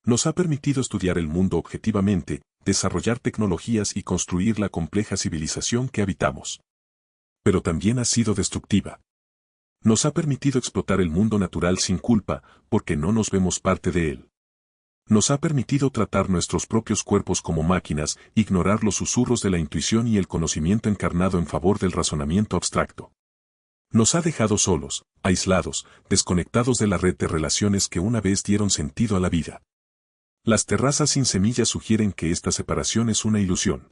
[SPEAKER 1] Nos ha permitido estudiar el mundo objetivamente, desarrollar tecnologías y construir la compleja civilización que habitamos. Pero también ha sido destructiva. Nos ha permitido explotar el mundo natural sin culpa, porque no nos vemos parte de él. Nos ha permitido tratar nuestros propios cuerpos como máquinas, ignorar los susurros de la intuición y el conocimiento encarnado en favor del razonamiento abstracto. Nos ha dejado solos, aislados, desconectados de la red de relaciones que una vez dieron sentido a la vida. Las terrazas sin semillas sugieren que esta separación es una ilusión.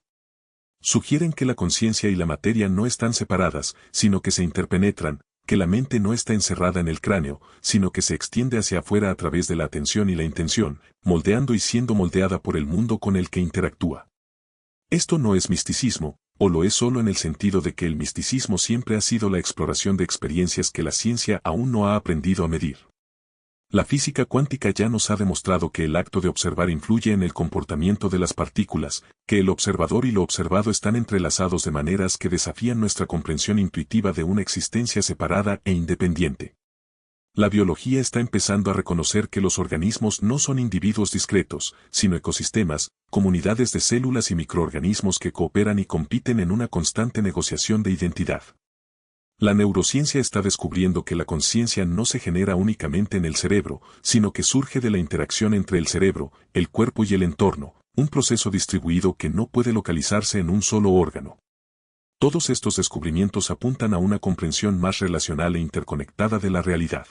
[SPEAKER 1] Sugieren que la conciencia y la materia no están separadas, sino que se interpenetran, que la mente no está encerrada en el cráneo, sino que se extiende hacia afuera a través de la atención y la intención, moldeando y siendo moldeada por el mundo con el que interactúa. Esto no es misticismo, o lo es solo en el sentido de que el misticismo siempre ha sido la exploración de experiencias que la ciencia aún no ha aprendido a medir. La física cuántica ya nos ha demostrado que el acto de observar influye en el comportamiento de las partículas, que el observador y lo observado están entrelazados de maneras que desafían nuestra comprensión intuitiva de una existencia separada e independiente. La biología está empezando a reconocer que los organismos no son individuos discretos, sino ecosistemas, comunidades de células y microorganismos que cooperan y compiten en una constante negociación de identidad. La neurociencia está descubriendo que la conciencia no se genera únicamente en el cerebro, sino que surge de la interacción entre el cerebro, el cuerpo y el entorno, un proceso distribuido que no puede localizarse en un solo órgano. Todos estos descubrimientos apuntan a una comprensión más relacional e interconectada de la realidad.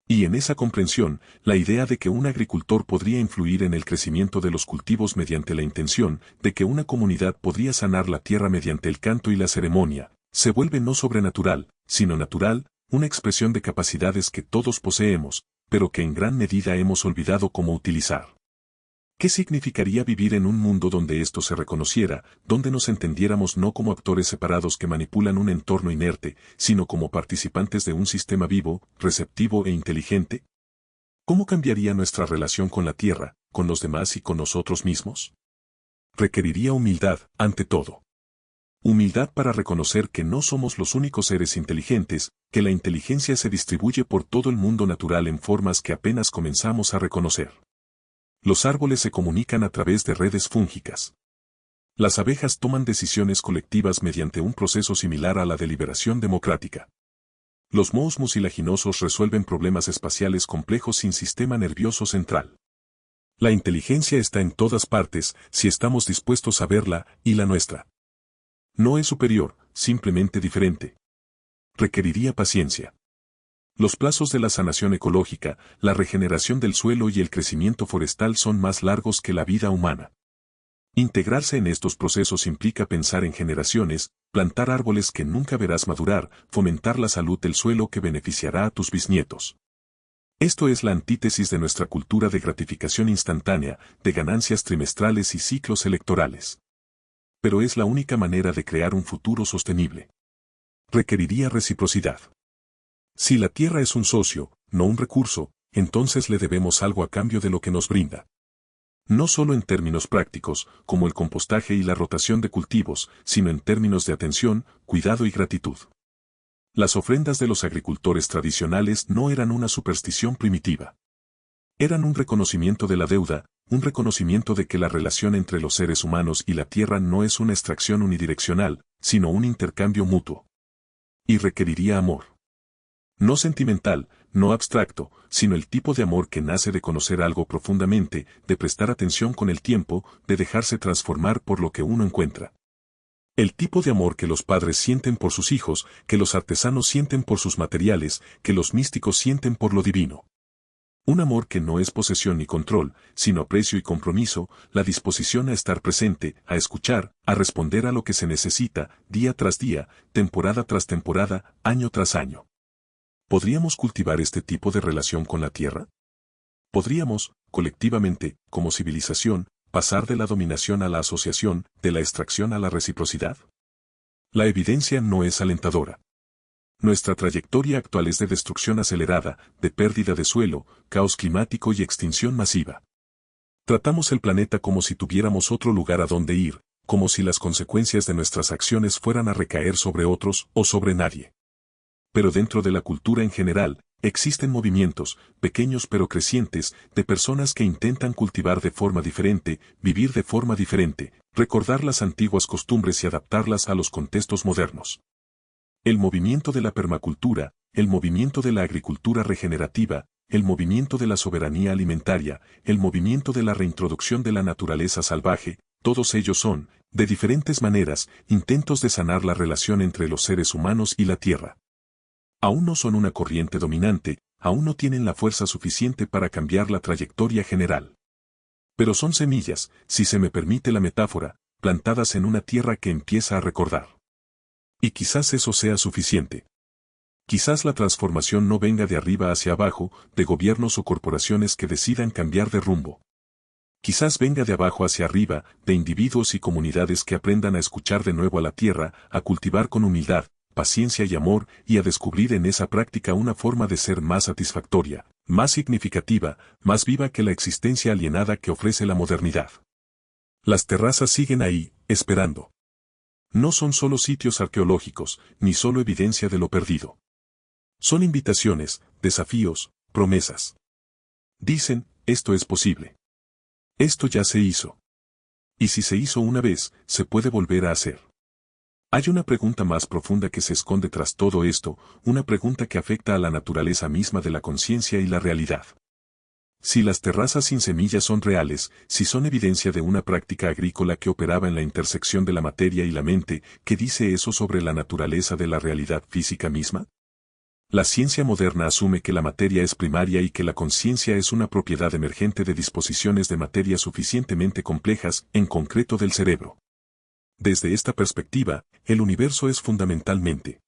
[SPEAKER 1] Y en esa comprensión, la idea de que un agricultor podría influir en el crecimiento de los cultivos mediante la intención de que una comunidad podría sanar la tierra mediante el canto y la ceremonia, se vuelve no sobrenatural, sino natural, una expresión de capacidades que todos poseemos, pero que en gran medida hemos olvidado cómo utilizar. ¿Qué significaría vivir en un mundo donde esto se reconociera, donde nos entendiéramos no como actores separados que manipulan un entorno inerte, sino como participantes de un sistema vivo, receptivo e inteligente? ¿Cómo cambiaría nuestra relación con la Tierra, con los demás y con nosotros mismos? Requeriría humildad, ante todo. Humildad para reconocer que no somos los únicos seres inteligentes, que la inteligencia se distribuye por todo el mundo natural en formas que apenas comenzamos a reconocer. Los árboles se comunican a través de redes fúngicas. Las abejas toman decisiones colectivas mediante un proceso similar a la deliberación democrática. Los mohos mucilaginosos resuelven problemas espaciales complejos sin sistema nervioso central. La inteligencia está en todas partes, si estamos dispuestos a verla, y la nuestra no es superior, simplemente diferente. Requeriría paciencia. Los plazos de la sanación ecológica, la regeneración del suelo y el crecimiento forestal son más largos que la vida humana. Integrarse en estos procesos implica pensar en generaciones, plantar árboles que nunca verás madurar, fomentar la salud del suelo que beneficiará a tus bisnietos. Esto es la antítesis de nuestra cultura de gratificación instantánea, de ganancias trimestrales y ciclos electorales. Pero es la única manera de crear un futuro sostenible. Requeriría reciprocidad. Si la tierra es un socio, no un recurso, entonces le debemos algo a cambio de lo que nos brinda. No solo en términos prácticos, como el compostaje y la rotación de cultivos, sino en términos de atención, cuidado y gratitud. Las ofrendas de los agricultores tradicionales no eran una superstición primitiva. Eran un reconocimiento de la deuda, un reconocimiento de que la relación entre los seres humanos y la tierra no es una extracción unidireccional, sino un intercambio mutuo. Y requeriría amor. No sentimental, no abstracto, sino el tipo de amor que nace de conocer algo profundamente, de prestar atención con el tiempo, de dejarse transformar por lo que uno encuentra. El tipo de amor que los padres sienten por sus hijos, que los artesanos sienten por sus materiales, que los místicos sienten por lo divino. Un amor que no es posesión ni control, sino aprecio y compromiso, la disposición a estar presente, a escuchar, a responder a lo que se necesita, día tras día, temporada tras temporada, año tras año. ¿Podríamos cultivar este tipo de relación con la Tierra? ¿Podríamos, colectivamente, como civilización, pasar de la dominación a la asociación, de la extracción a la reciprocidad? La evidencia no es alentadora. Nuestra trayectoria actual es de destrucción acelerada, de pérdida de suelo, caos climático y extinción masiva. Tratamos el planeta como si tuviéramos otro lugar a donde ir, como si las consecuencias de nuestras acciones fueran a recaer sobre otros o sobre nadie. Pero dentro de la cultura en general, existen movimientos, pequeños pero crecientes, de personas que intentan cultivar de forma diferente, vivir de forma diferente, recordar las antiguas costumbres y adaptarlas a los contextos modernos. El movimiento de la permacultura, el movimiento de la agricultura regenerativa, el movimiento de la soberanía alimentaria, el movimiento de la reintroducción de la naturaleza salvaje, todos ellos son, de diferentes maneras, intentos de sanar la relación entre los seres humanos y la tierra. Aún no son una corriente dominante, aún no tienen la fuerza suficiente para cambiar la trayectoria general. Pero son semillas, si se me permite la metáfora, plantadas en una tierra que empieza a recordar. Y quizás eso sea suficiente. Quizás la transformación no venga de arriba hacia abajo, de gobiernos o corporaciones que decidan cambiar de rumbo. Quizás venga de abajo hacia arriba, de individuos y comunidades que aprendan a escuchar de nuevo a la tierra, a cultivar con humildad, paciencia y amor, y a descubrir en esa práctica una forma de ser más satisfactoria, más significativa, más viva que la existencia alienada que ofrece la modernidad. Las terrazas siguen ahí, esperando. No son solo sitios arqueológicos, ni solo evidencia de lo perdido. Son invitaciones, desafíos, promesas. Dicen, esto es posible. Esto ya se hizo. Y si se hizo una vez, se puede volver a hacer. Hay una pregunta más profunda que se esconde tras todo esto, una pregunta que afecta a la naturaleza misma de la conciencia y la realidad. Si las terrazas sin semillas son reales, si son evidencia de una práctica agrícola que operaba en la intersección de la materia y la mente, ¿qué dice eso sobre la naturaleza de la realidad física misma? La ciencia moderna asume que la materia es primaria y que la conciencia es una propiedad emergente de disposiciones de materia suficientemente complejas, en concreto del cerebro. Desde esta perspectiva, el universo es fundamentalmente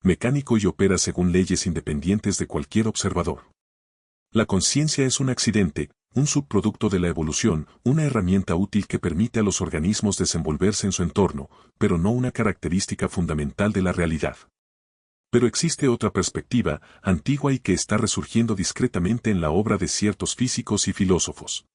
[SPEAKER 1] mecánico y opera según leyes independientes de cualquier observador. La conciencia es un accidente, un subproducto de la evolución, una herramienta útil que permite a los organismos desenvolverse en su entorno, pero no una característica fundamental de la realidad. Pero existe otra perspectiva, antigua y que está resurgiendo discretamente en la obra de ciertos físicos y filósofos.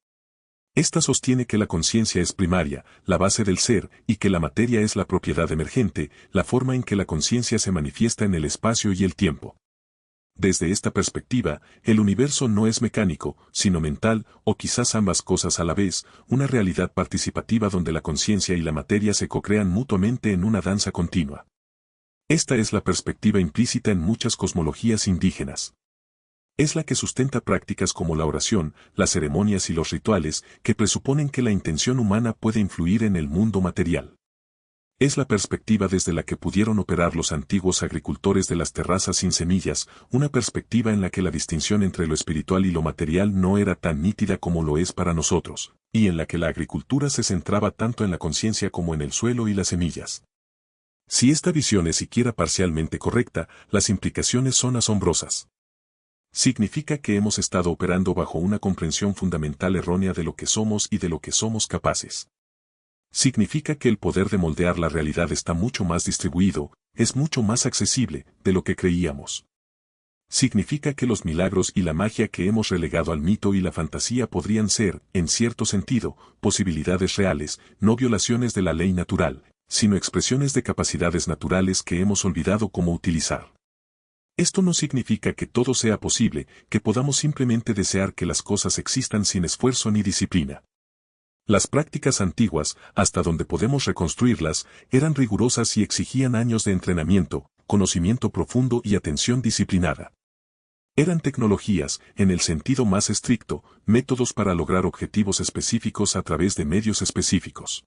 [SPEAKER 1] Esta sostiene que la conciencia es primaria, la base del ser, y que la materia es la propiedad emergente, la forma en que la conciencia se manifiesta en el espacio y el tiempo. Desde esta perspectiva, el universo no es mecánico, sino mental, o quizás ambas cosas a la vez, una realidad participativa donde la conciencia y la materia se co-crean mutuamente en una danza continua. Esta es la perspectiva implícita en muchas cosmologías indígenas. Es la que sustenta prácticas como la oración, las ceremonias y los rituales, que presuponen que la intención humana puede influir en el mundo material. Es la perspectiva desde la que pudieron operar los antiguos agricultores de las terrazas sin semillas, una perspectiva en la que la distinción entre lo espiritual y lo material no era tan nítida como lo es para nosotros, y en la que la agricultura se centraba tanto en la conciencia como en el suelo y las semillas. Si esta visión es siquiera parcialmente correcta, las implicaciones son asombrosas. Significa que hemos estado operando bajo una comprensión fundamental errónea de lo que somos y de lo que somos capaces. Significa que el poder de moldear la realidad está mucho más distribuido, es mucho más accesible de lo que creíamos. Significa que los milagros y la magia que hemos relegado al mito y la fantasía podrían ser, en cierto sentido, posibilidades reales, no violaciones de la ley natural, sino expresiones de capacidades naturales que hemos olvidado cómo utilizar. Esto no significa que todo sea posible, que podamos simplemente desear que las cosas existan sin esfuerzo ni disciplina. Las prácticas antiguas, hasta donde podemos reconstruirlas, eran rigurosas y exigían años de entrenamiento, conocimiento profundo y atención disciplinada. Eran tecnologías, en el sentido más estricto, métodos para lograr objetivos específicos a través de medios específicos.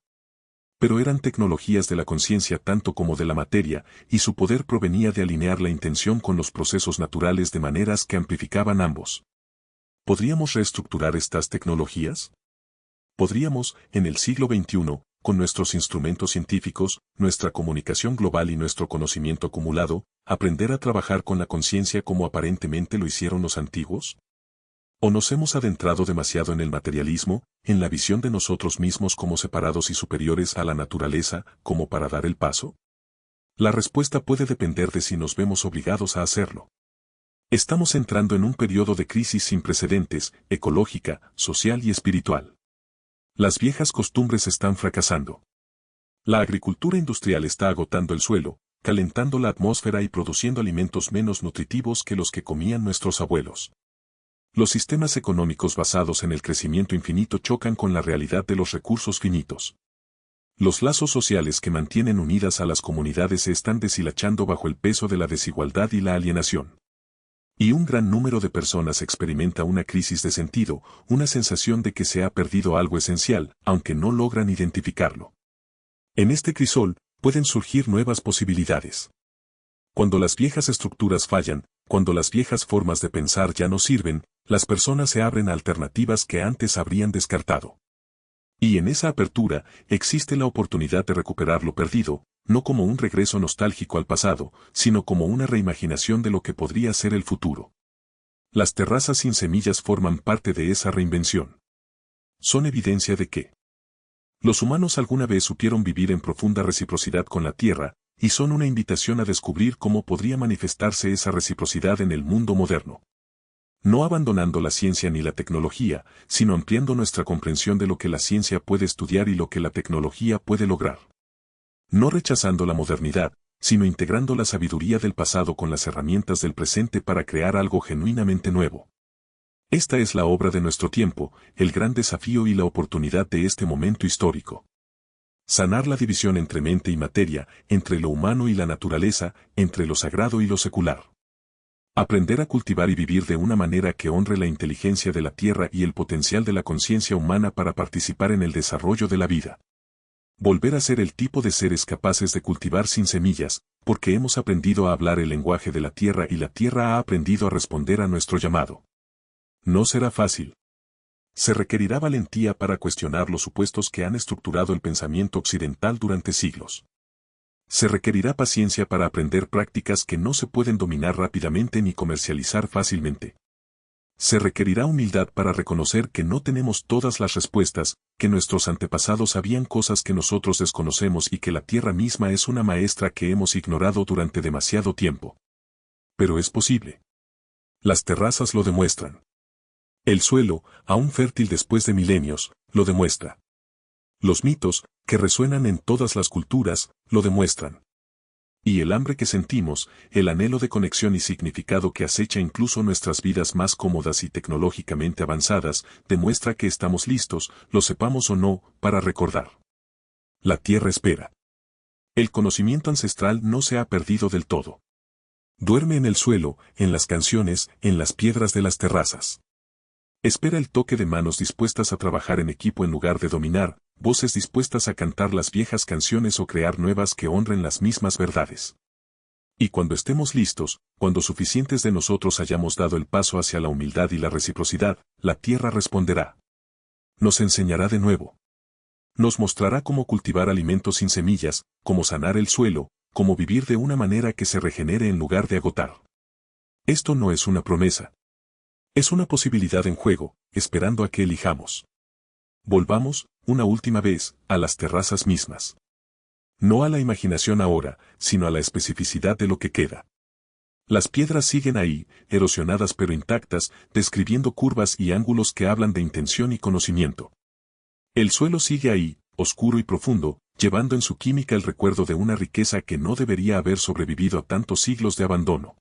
[SPEAKER 1] Pero eran tecnologías de la conciencia tanto como de la materia, y su poder provenía de alinear la intención con los procesos naturales de maneras que amplificaban ambos. ¿Podríamos reestructurar estas tecnologías? Podríamos, en el siglo XXI, con nuestros instrumentos científicos, nuestra comunicación global y nuestro conocimiento acumulado, aprender a trabajar con la conciencia como aparentemente lo hicieron los antiguos? ¿O nos hemos adentrado demasiado en el materialismo, en la visión de nosotros mismos como separados y superiores a la naturaleza, como para dar el paso? La respuesta puede depender de si nos vemos obligados a hacerlo. Estamos entrando en un periodo de crisis sin precedentes, ecológica, social y espiritual. Las viejas costumbres están fracasando. La agricultura industrial está agotando el suelo, calentando la atmósfera y produciendo alimentos menos nutritivos que los que comían nuestros abuelos. Los sistemas económicos basados en el crecimiento infinito chocan con la realidad de los recursos finitos. Los lazos sociales que mantienen unidas a las comunidades se están deshilachando bajo el peso de la desigualdad y la alienación. Y un gran número de personas experimenta una crisis de sentido, una sensación de que se ha perdido algo esencial, aunque no logran identificarlo. En este crisol, pueden surgir nuevas posibilidades. Cuando las viejas estructuras fallan, cuando las viejas formas de pensar ya no sirven, las personas se abren a alternativas que antes habrían descartado. Y en esa apertura, existe la oportunidad de recuperar lo perdido, no como un regreso nostálgico al pasado, sino como una reimaginación de lo que podría ser el futuro. Las terrazas sin semillas forman parte de esa reinvención. Son evidencia de que los humanos alguna vez supieron vivir en profunda reciprocidad con la tierra, y son una invitación a descubrir cómo podría manifestarse esa reciprocidad en el mundo moderno. No abandonando la ciencia ni la tecnología, sino ampliando nuestra comprensión de lo que la ciencia puede estudiar y lo que la tecnología puede lograr. No rechazando la modernidad, sino integrando la sabiduría del pasado con las herramientas del presente para crear algo genuinamente nuevo. Esta es la obra de nuestro tiempo, el gran desafío y la oportunidad de este momento histórico. Sanar la división entre mente y materia, entre lo humano y la naturaleza, entre lo sagrado y lo secular. Aprender a cultivar y vivir de una manera que honre la inteligencia de la tierra y el potencial de la conciencia humana para participar en el desarrollo de la vida. Volver a ser el tipo de seres capaces de cultivar sin semillas, porque hemos aprendido a hablar el lenguaje de la tierra y la tierra ha aprendido a responder a nuestro llamado. No será fácil. Se requerirá valentía para cuestionar los supuestos que han estructurado el pensamiento occidental durante siglos. Se requerirá paciencia para aprender prácticas que no se pueden dominar rápidamente ni comercializar fácilmente. Se requerirá humildad para reconocer que no tenemos todas las respuestas, que nuestros antepasados sabían cosas que nosotros desconocemos y que la tierra misma es una maestra que hemos ignorado durante demasiado tiempo. Pero es posible. Las terrazas lo demuestran. El suelo, aún fértil después de milenios, lo demuestra. Los mitos, que resuenan en todas las culturas, lo demuestran. Y el hambre que sentimos, el anhelo de conexión y significado que acecha incluso nuestras vidas más cómodas y tecnológicamente avanzadas, demuestra que estamos listos, lo sepamos o no, para recordar. La tierra espera. El conocimiento ancestral no se ha perdido del todo. Duerme en el suelo, en las canciones, en las piedras de las terrazas. Espera el toque de manos dispuestas a trabajar en equipo en lugar de dominar, voces dispuestas a cantar las viejas canciones o crear nuevas que honren las mismas verdades. Y cuando estemos listos, cuando suficientes de nosotros hayamos dado el paso hacia la humildad y la reciprocidad, la tierra responderá. Nos enseñará de nuevo. Nos mostrará cómo cultivar alimentos sin semillas, cómo sanar el suelo, cómo vivir de una manera que se regenere en lugar de agotar. Esto no es una promesa. Es una posibilidad en juego, esperando a que elijamos. Volvamos, una última vez, a las terrazas mismas. No a la imaginación ahora, sino a la especificidad de lo que queda. Las piedras siguen ahí, erosionadas pero intactas, describiendo curvas y ángulos que hablan de intención y conocimiento. El suelo sigue ahí, oscuro y profundo, llevando en su química el recuerdo de una riqueza que no debería haber sobrevivido a tantos siglos de abandono.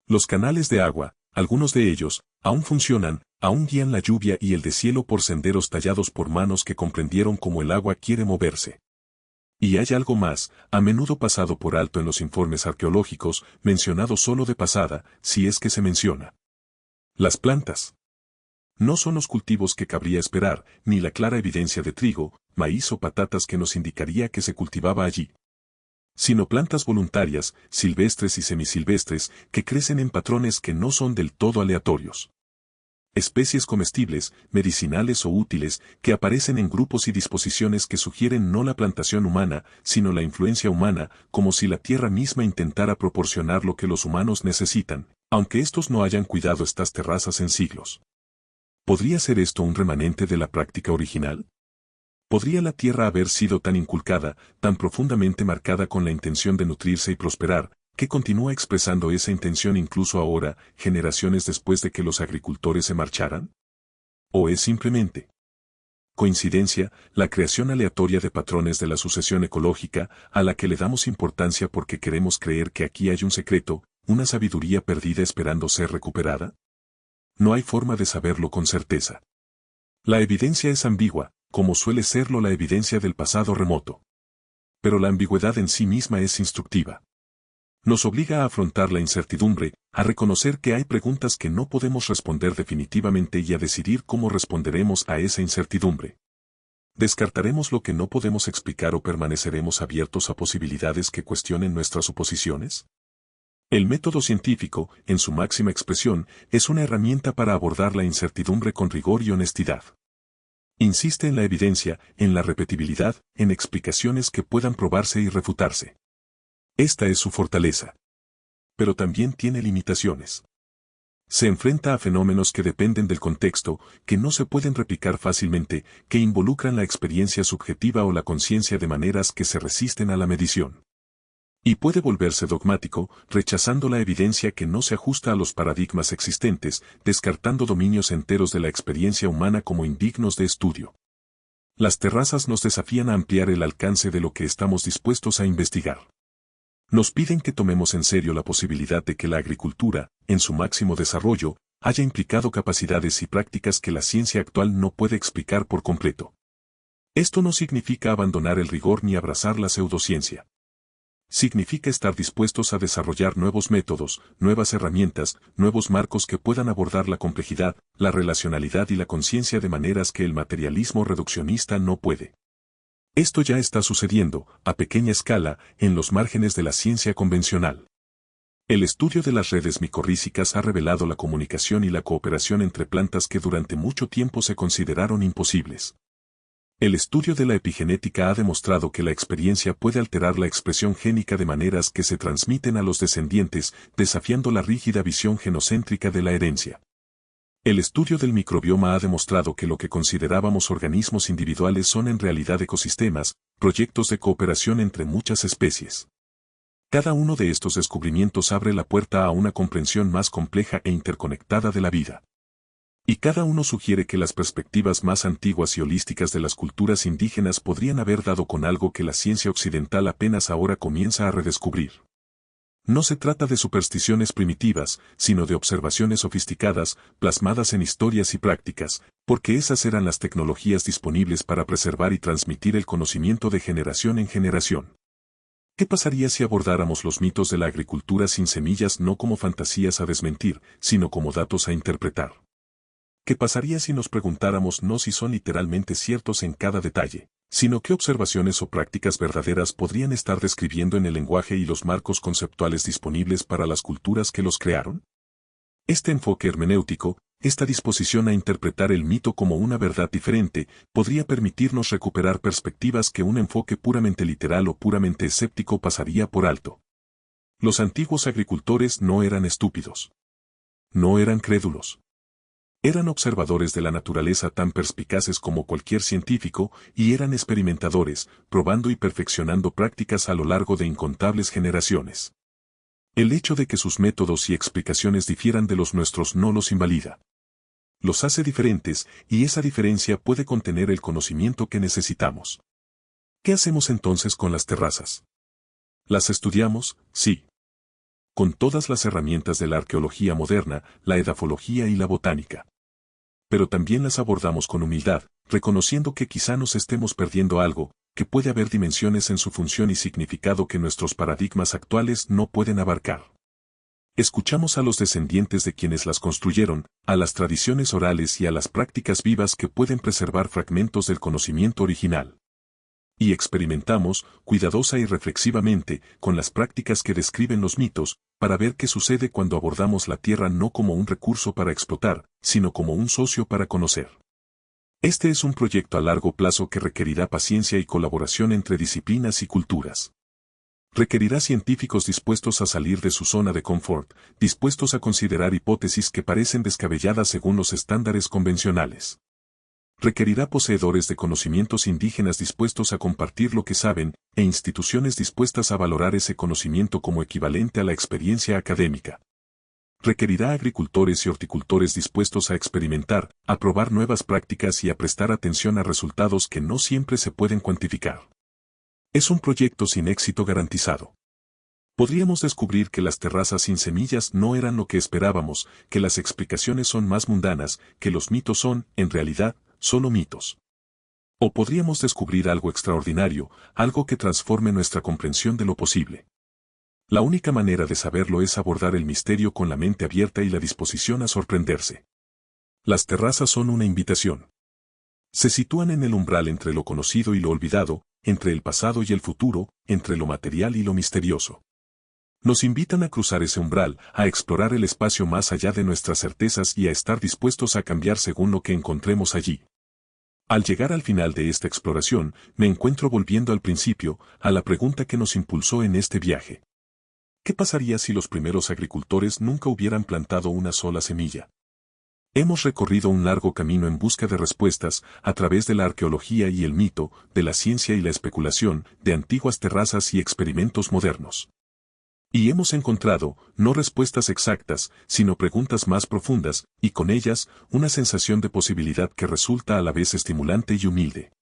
[SPEAKER 1] Los canales de agua, algunos de ellos, aún funcionan, aún guían la lluvia y el deshielo por senderos tallados por manos que comprendieron cómo el agua quiere moverse. Y hay algo más, a menudo pasado por alto en los informes arqueológicos, mencionado solo de pasada, si es que se menciona. Las plantas. No son los cultivos que cabría esperar, ni la clara evidencia de trigo, maíz o patatas que nos indicaría que se cultivaba allí. Sino plantas voluntarias, silvestres y semisilvestres, que crecen en patrones que no son del todo aleatorios. Especies comestibles, medicinales o útiles, que aparecen en grupos y disposiciones que sugieren no la plantación humana, sino la influencia humana, como si la tierra misma intentara proporcionar lo que los humanos necesitan, aunque estos no hayan cuidado estas terrazas en siglos. ¿Podría ser esto un remanente de la práctica original? ¿Podría la tierra haber sido tan inculcada, tan profundamente marcada con la intención de nutrirse y prosperar, que continúa expresando esa intención incluso ahora, generaciones después de que los agricultores se marcharan? ¿O es simplemente coincidencia, la creación aleatoria de patrones de la sucesión ecológica, a la que le damos importancia porque queremos creer que aquí hay un secreto, una sabiduría perdida esperando ser recuperada? No hay forma de saberlo con certeza. La evidencia es ambigua, como suele serlo la evidencia del pasado remoto. Pero la ambigüedad en sí misma es instructiva. Nos obliga a afrontar la incertidumbre, a reconocer que hay preguntas que no podemos responder definitivamente y a decidir cómo responderemos a esa incertidumbre. ¿Descartaremos lo que no podemos explicar o permaneceremos abiertos a posibilidades que cuestionen nuestras suposiciones? El método científico, en su máxima expresión, es una herramienta para abordar la incertidumbre con rigor y honestidad. Insiste en la evidencia, en la repetibilidad, en explicaciones que puedan probarse y refutarse. Esta es su fortaleza. Pero también tiene limitaciones. Se enfrenta a fenómenos que dependen del contexto, que no se pueden replicar fácilmente, que involucran la experiencia subjetiva o la conciencia de maneras que se resisten a la medición. Y puede volverse dogmático, rechazando la evidencia que no se ajusta a los paradigmas existentes, descartando dominios enteros de la experiencia humana como indignos de estudio. Las terrazas nos desafían a ampliar el alcance de lo que estamos dispuestos a investigar. Nos piden que tomemos en serio la posibilidad de que la agricultura, en su máximo desarrollo, haya implicado capacidades y prácticas que la ciencia actual no puede explicar por completo. Esto no significa abandonar el rigor ni abrazar la pseudociencia. Significa estar dispuestos a desarrollar nuevos métodos, nuevas herramientas, nuevos marcos que puedan abordar la complejidad, la relacionalidad y la conciencia de maneras que el materialismo reduccionista no puede. Esto ya está sucediendo, a pequeña escala, en los márgenes de la ciencia convencional. El estudio de las redes micorrízicas ha revelado la comunicación y la cooperación entre plantas que durante mucho tiempo se consideraron imposibles. El estudio de la epigenética ha demostrado que la experiencia puede alterar la expresión génica de maneras que se transmiten a los descendientes, desafiando la rígida visión genocéntrica de la herencia. El estudio del microbioma ha demostrado que lo que considerábamos organismos individuales son en realidad ecosistemas, proyectos de cooperación entre muchas especies. Cada uno de estos descubrimientos abre la puerta a una comprensión más compleja e interconectada de la vida. Y cada uno sugiere que las perspectivas más antiguas y holísticas de las culturas indígenas podrían haber dado con algo que la ciencia occidental apenas ahora comienza a redescubrir. No se trata de supersticiones primitivas, sino de observaciones sofisticadas, plasmadas en historias y prácticas, porque esas eran las tecnologías disponibles para preservar y transmitir el conocimiento de generación en generación. ¿Qué pasaría si abordáramos los mitos de la agricultura sin semillas no como fantasías a desmentir, sino como datos a interpretar? ¿Qué pasaría si nos preguntáramos no si son literalmente ciertos en cada detalle, sino qué observaciones o prácticas verdaderas podrían estar describiendo en el lenguaje y los marcos conceptuales disponibles para las culturas que los crearon? Este enfoque hermenéutico, esta disposición a interpretar el mito como una verdad diferente, podría permitirnos recuperar perspectivas que un enfoque puramente literal o puramente escéptico pasaría por alto. Los antiguos agricultores no eran estúpidos. No eran crédulos. Eran observadores de la naturaleza tan perspicaces como cualquier científico, y eran experimentadores, probando y perfeccionando prácticas a lo largo de incontables generaciones. El hecho de que sus métodos y explicaciones difieran de los nuestros no los invalida. Los hace diferentes, y esa diferencia puede contener el conocimiento que necesitamos. ¿Qué hacemos entonces con las terrazas? ¿Las estudiamos? Sí. Con todas las herramientas de la arqueología moderna, la edafología y la botánica. Pero también las abordamos con humildad, reconociendo que quizá nos estemos perdiendo algo, que puede haber dimensiones en su función y significado que nuestros paradigmas actuales no pueden abarcar. Escuchamos a los descendientes de quienes las construyeron, a las tradiciones orales y a las prácticas vivas que pueden preservar fragmentos del conocimiento original. Y experimentamos, cuidadosa y reflexivamente, con las prácticas que describen los mitos, para ver qué sucede cuando abordamos la tierra no como un recurso para explotar, sino como un socio para conocer. Este es un proyecto a largo plazo que requerirá paciencia y colaboración entre disciplinas y culturas. Requerirá científicos dispuestos a salir de su zona de confort, dispuestos a considerar hipótesis que parecen descabelladas según los estándares convencionales. Requerirá poseedores de conocimientos indígenas dispuestos a compartir lo que saben, e instituciones dispuestas a valorar ese conocimiento como equivalente a la experiencia académica. Requerirá agricultores y horticultores dispuestos a experimentar, a probar nuevas prácticas y a prestar atención a resultados que no siempre se pueden cuantificar. Es un proyecto sin éxito garantizado. Podríamos descubrir que las terrazas sin semillas no eran lo que esperábamos, que las explicaciones son más mundanas, que los mitos son, en realidad, solo mitos. O podríamos descubrir algo extraordinario, algo que transforme nuestra comprensión de lo posible. La única manera de saberlo es abordar el misterio con la mente abierta y la disposición a sorprenderse. Las terrazas son una invitación. Se sitúan en el umbral entre lo conocido y lo olvidado, entre el pasado y el futuro, entre lo material y lo misterioso. Nos invitan a cruzar ese umbral, a explorar el espacio más allá de nuestras certezas y a estar dispuestos a cambiar según lo que encontremos allí. Al llegar al final de esta exploración, me encuentro volviendo al principio, a la pregunta que nos impulsó en este viaje. ¿Qué pasaría si los primeros agricultores nunca hubieran plantado una sola semilla? Hemos recorrido un largo camino en busca de respuestas, a través de la arqueología y el mito, de la ciencia y la especulación, de antiguas terrazas y experimentos modernos. Y hemos encontrado, no respuestas exactas, sino preguntas más profundas, y con ellas, una sensación de posibilidad que resulta a la vez estimulante y humilde.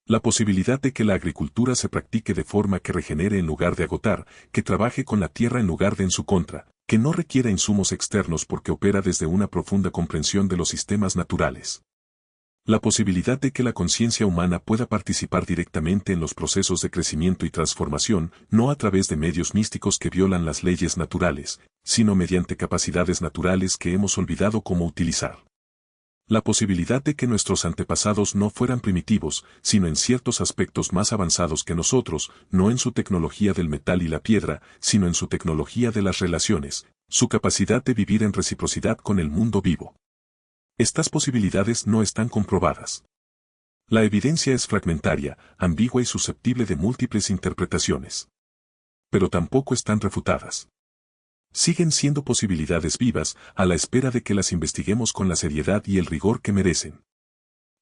[SPEAKER 1] La posibilidad de que la agricultura se practique de forma que regenere en lugar de agotar, que trabaje con la tierra en lugar de en su contra, que no requiera insumos externos porque opera desde una profunda comprensión de los sistemas naturales. La posibilidad de que la conciencia humana pueda participar directamente en los procesos de crecimiento y transformación, no a través de medios místicos que violan las leyes naturales, sino mediante capacidades naturales que hemos olvidado cómo utilizar. La posibilidad de que nuestros antepasados no fueran primitivos, sino en ciertos aspectos más avanzados que nosotros, no en su tecnología del metal y la piedra, sino en su tecnología de las relaciones, su capacidad de vivir en reciprocidad con el mundo vivo. Estas posibilidades no están comprobadas. La evidencia es fragmentaria, ambigua y susceptible de múltiples interpretaciones. Pero tampoco están refutadas. Siguen siendo posibilidades vivas, a la espera de que las investiguemos con la seriedad y el rigor que merecen.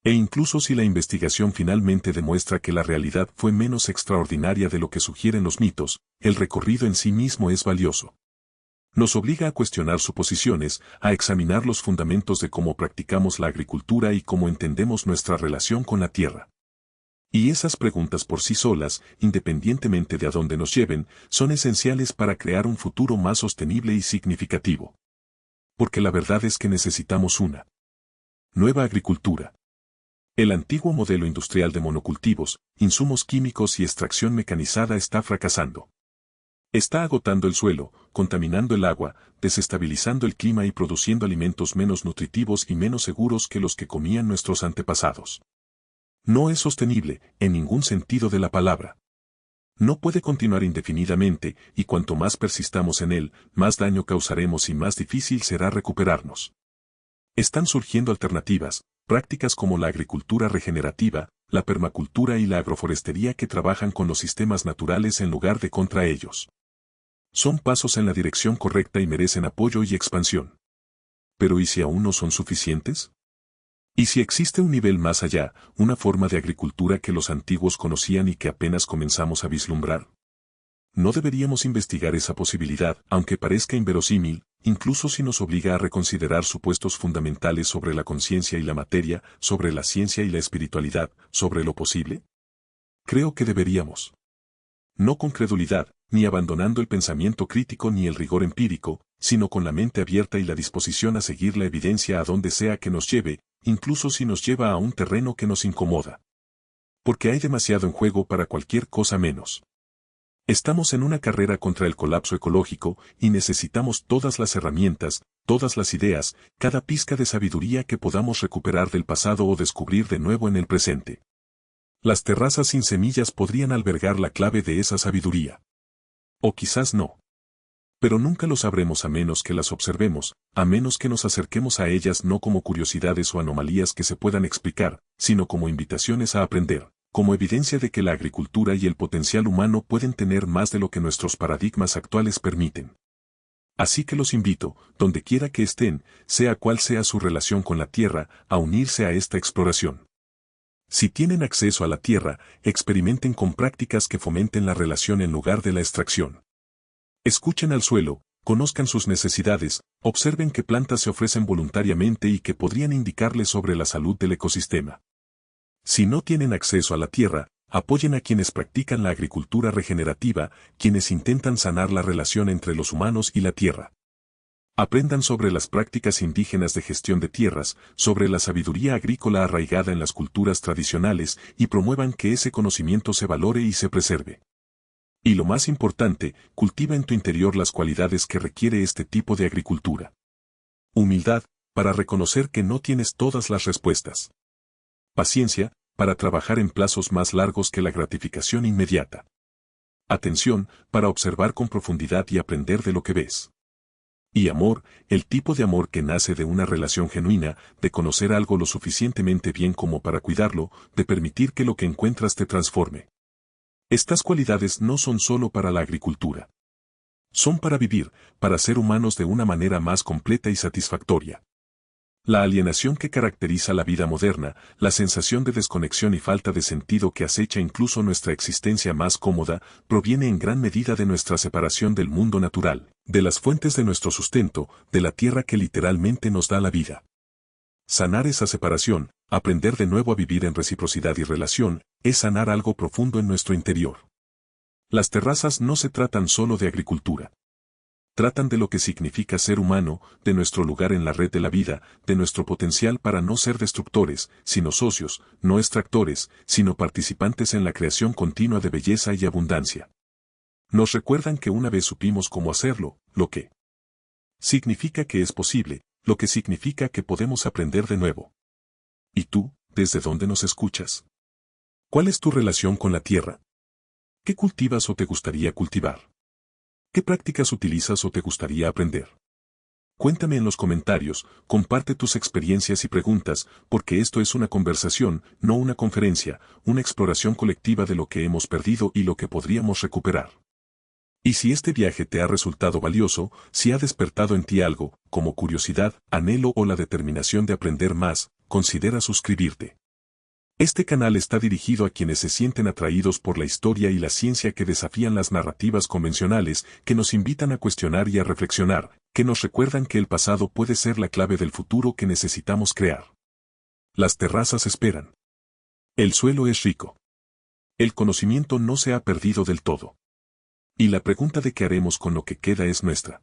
[SPEAKER 1] E incluso si la investigación finalmente demuestra que la realidad fue menos extraordinaria de lo que sugieren los mitos, el recorrido en sí mismo es valioso. Nos obliga a cuestionar suposiciones, a examinar los fundamentos de cómo practicamos la agricultura y cómo entendemos nuestra relación con la tierra. Y esas preguntas por sí solas, independientemente de a dónde nos lleven, son esenciales para crear un futuro más sostenible y significativo. Porque la verdad es que necesitamos una nueva agricultura. El antiguo modelo industrial de monocultivos, insumos químicos y extracción mecanizada está fracasando. Está agotando el suelo, contaminando el agua, desestabilizando el clima y produciendo alimentos menos nutritivos y menos seguros que los que comían nuestros antepasados. No es sostenible, en ningún sentido de la palabra. No puede continuar indefinidamente, y cuanto más persistamos en él, más daño causaremos y más difícil será recuperarnos. Están surgiendo alternativas, prácticas como la agricultura regenerativa, la permacultura y la agroforestería que trabajan con los sistemas naturales en lugar de contra ellos. Son pasos en la dirección correcta y merecen apoyo y expansión. Pero ¿y si aún no son suficientes? ¿Y si existe un nivel más allá, una forma de agricultura que los antiguos conocían y que apenas comenzamos a vislumbrar? ¿No deberíamos investigar esa posibilidad, aunque parezca inverosímil, incluso si nos obliga a reconsiderar supuestos fundamentales sobre la conciencia y la materia, sobre la ciencia y la espiritualidad, sobre lo posible? Creo que deberíamos. No con credulidad, ni abandonando el pensamiento crítico ni el rigor empírico, sino con la mente abierta y la disposición a seguir la evidencia a donde sea que nos lleve, incluso si nos lleva a un terreno que nos incomoda. Porque hay demasiado en juego para cualquier cosa menos. Estamos en una carrera contra el colapso ecológico y necesitamos todas las herramientas, todas las ideas, cada pizca de sabiduría que podamos recuperar del pasado o descubrir de nuevo en el presente. Las terrazas sin semillas podrían albergar la clave de esa sabiduría. O quizás no. Pero nunca lo sabremos a menos que las observemos, a menos que nos acerquemos a ellas no como curiosidades o anomalías que se puedan explicar, sino como invitaciones a aprender, como evidencia de que la agricultura y el potencial humano pueden tener más de lo que nuestros paradigmas actuales permiten. Así que los invito, donde quiera que estén, sea cual sea su relación con la tierra, a unirse a esta exploración. Si tienen acceso a la tierra, experimenten con prácticas que fomenten la relación en lugar de la extracción. Escuchen al suelo, conozcan sus necesidades, observen qué plantas se ofrecen voluntariamente y que podrían indicarles sobre la salud del ecosistema. Si no tienen acceso a la tierra, apoyen a quienes practican la agricultura regenerativa, quienes intentan sanar la relación entre los humanos y la tierra. Aprendan sobre las prácticas indígenas de gestión de tierras, sobre la sabiduría agrícola arraigada en las culturas tradicionales y promuevan que ese conocimiento se valore y se preserve. Y lo más importante, cultiva en tu interior las cualidades que requiere este tipo de agricultura. Humildad, para reconocer que no tienes todas las respuestas. Paciencia, para trabajar en plazos más largos que la gratificación inmediata. Atención, para observar con profundidad y aprender de lo que ves. Y amor, el tipo de amor que nace de una relación genuina, de conocer algo lo suficientemente bien como para cuidarlo, de permitir que lo que encuentras te transforme. Estas cualidades no son solo para la agricultura. Son para vivir, para ser humanos de una manera más completa y satisfactoria. La alienación que caracteriza la vida moderna, la sensación de desconexión y falta de sentido que acecha incluso nuestra existencia más cómoda, proviene en gran medida de nuestra separación del mundo natural, de las fuentes de nuestro sustento, de la tierra que literalmente nos da la vida. Sanar esa separación, aprender de nuevo a vivir en reciprocidad y relación, es sanar algo profundo en nuestro interior. Las terrazas no se tratan solo de agricultura. Tratan de lo que significa ser humano, de nuestro lugar en la red de la vida, de nuestro potencial para no ser destructores, sino socios, no extractores, sino participantes en la creación continua de belleza y abundancia. Nos recuerdan que una vez supimos cómo hacerlo, lo que significa que es posible, lo que significa que podemos aprender de nuevo. ¿Y tú, desde dónde nos escuchas? ¿Cuál es tu relación con la tierra? ¿Qué cultivas o te gustaría cultivar? ¿Qué prácticas utilizas o te gustaría aprender? Cuéntame en los comentarios, comparte tus experiencias y preguntas, porque esto es una conversación, no una conferencia, una exploración colectiva de lo que hemos perdido y lo que podríamos recuperar. Y si este viaje te ha resultado valioso, si ha despertado en ti algo, como curiosidad, anhelo o la determinación de aprender más, considera suscribirte. Este canal está dirigido a quienes se sienten atraídos por la historia y la ciencia que desafían las narrativas convencionales, que nos invitan a cuestionar y a reflexionar, que nos recuerdan que el pasado puede ser la clave del futuro que necesitamos crear. Las terrazas esperan. El suelo es rico. El conocimiento no se ha perdido del todo. Y la pregunta de qué haremos con lo que queda es nuestra.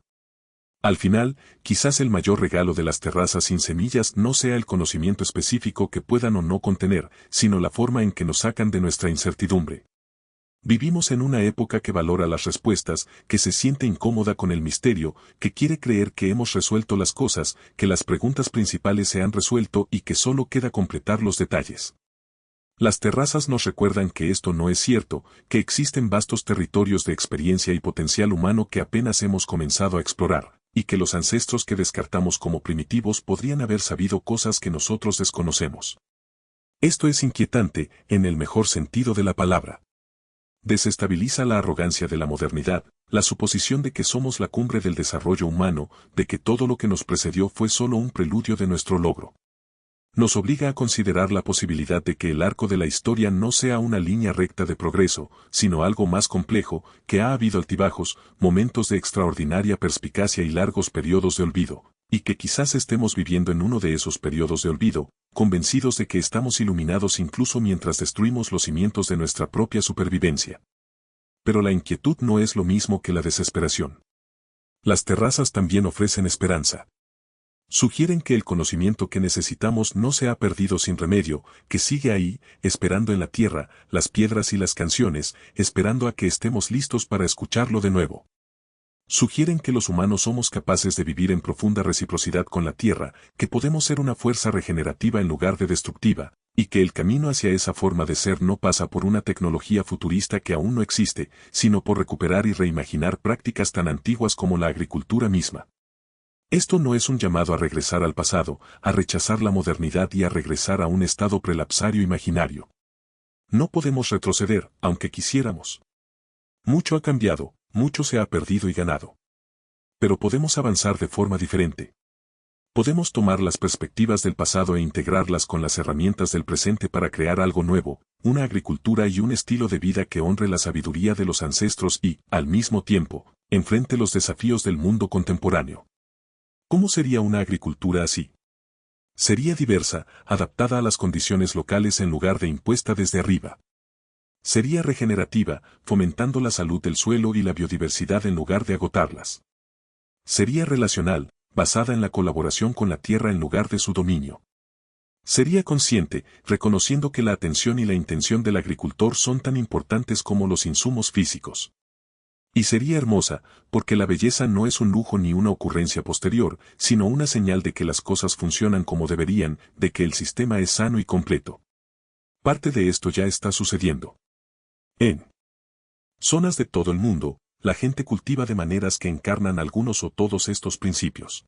[SPEAKER 1] Al final, quizás el mayor regalo de las terrazas sin semillas no sea el conocimiento específico que puedan o no contener, sino la forma en que nos sacan de nuestra incertidumbre. Vivimos en una época que valora las respuestas, que se siente incómoda con el misterio, que quiere creer que hemos resuelto las cosas, que las preguntas principales se han resuelto y que solo queda completar los detalles. Las terrazas nos recuerdan que esto no es cierto, que existen vastos territorios de experiencia y potencial humano que apenas hemos comenzado a explorar, y que los ancestros que descartamos como primitivos podrían haber sabido cosas que nosotros desconocemos. Esto es inquietante, en el mejor sentido de la palabra. Desestabiliza la arrogancia de la modernidad, la suposición de que somos la cumbre del desarrollo humano, de que todo lo que nos precedió fue solo un preludio de nuestro logro. Nos obliga a considerar la posibilidad de que el arco de la historia no sea una línea recta de progreso, sino algo más complejo, que ha habido altibajos, momentos de extraordinaria perspicacia y largos periodos de olvido, y que quizás estemos viviendo en uno de esos periodos de olvido, convencidos de que estamos iluminados incluso mientras destruimos los cimientos de nuestra propia supervivencia. Pero la inquietud no es lo mismo que la desesperación. Las terrazas también ofrecen esperanza. Sugieren que el conocimiento que necesitamos no se ha perdido sin remedio, que sigue ahí, esperando en la tierra, las piedras y las canciones, esperando a que estemos listos para escucharlo de nuevo. Sugieren que los humanos somos capaces de vivir en profunda reciprocidad con la tierra, que podemos ser una fuerza regenerativa en lugar de destructiva, y que el camino hacia esa forma de ser no pasa por una tecnología futurista que aún no existe, sino por recuperar y reimaginar prácticas tan antiguas como la agricultura misma. Esto no es un llamado a regresar al pasado, a rechazar la modernidad y a regresar a un estado prelapsario imaginario. No podemos retroceder, aunque quisiéramos. Mucho ha cambiado, mucho se ha perdido y ganado. Pero podemos avanzar de forma diferente. Podemos tomar las perspectivas del pasado e integrarlas con las herramientas del presente para crear algo nuevo, una agricultura y un estilo de vida que honre la sabiduría de los ancestros y, al mismo tiempo, enfrente los desafíos del mundo contemporáneo. ¿Cómo sería una agricultura así? Sería diversa, adaptada a las condiciones locales en lugar de impuesta desde arriba. Sería regenerativa, fomentando la salud del suelo y la biodiversidad en lugar de agotarlas. Sería relacional, basada en la colaboración con la tierra en lugar de su dominio. Sería consciente, reconociendo que la atención y la intención del agricultor son tan importantes como los insumos físicos. Y sería hermosa, porque la belleza no es un lujo ni una ocurrencia posterior, sino una señal de que las cosas funcionan como deberían, de que el sistema es sano y completo. Parte de esto ya está sucediendo. En zonas de todo el mundo, la gente cultiva de maneras que encarnan algunos o todos estos principios.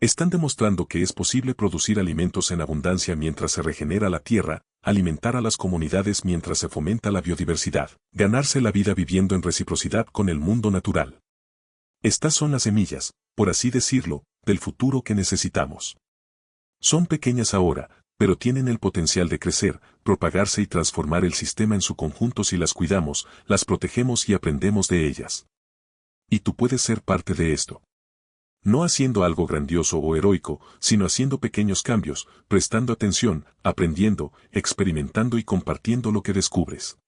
[SPEAKER 1] Están demostrando que es posible producir alimentos en abundancia mientras se regenera la tierra, alimentar a las comunidades mientras se fomenta la biodiversidad, ganarse la vida viviendo en reciprocidad con el mundo natural. Estas son las semillas, por así decirlo, del futuro que necesitamos. Son pequeñas ahora, pero tienen el potencial de crecer, propagarse y transformar el sistema en su conjunto si las cuidamos, las protegemos y aprendemos de ellas. Y tú puedes ser parte de esto. No haciendo algo grandioso o heroico, sino haciendo pequeños cambios, prestando atención, aprendiendo, experimentando y compartiendo lo que descubres.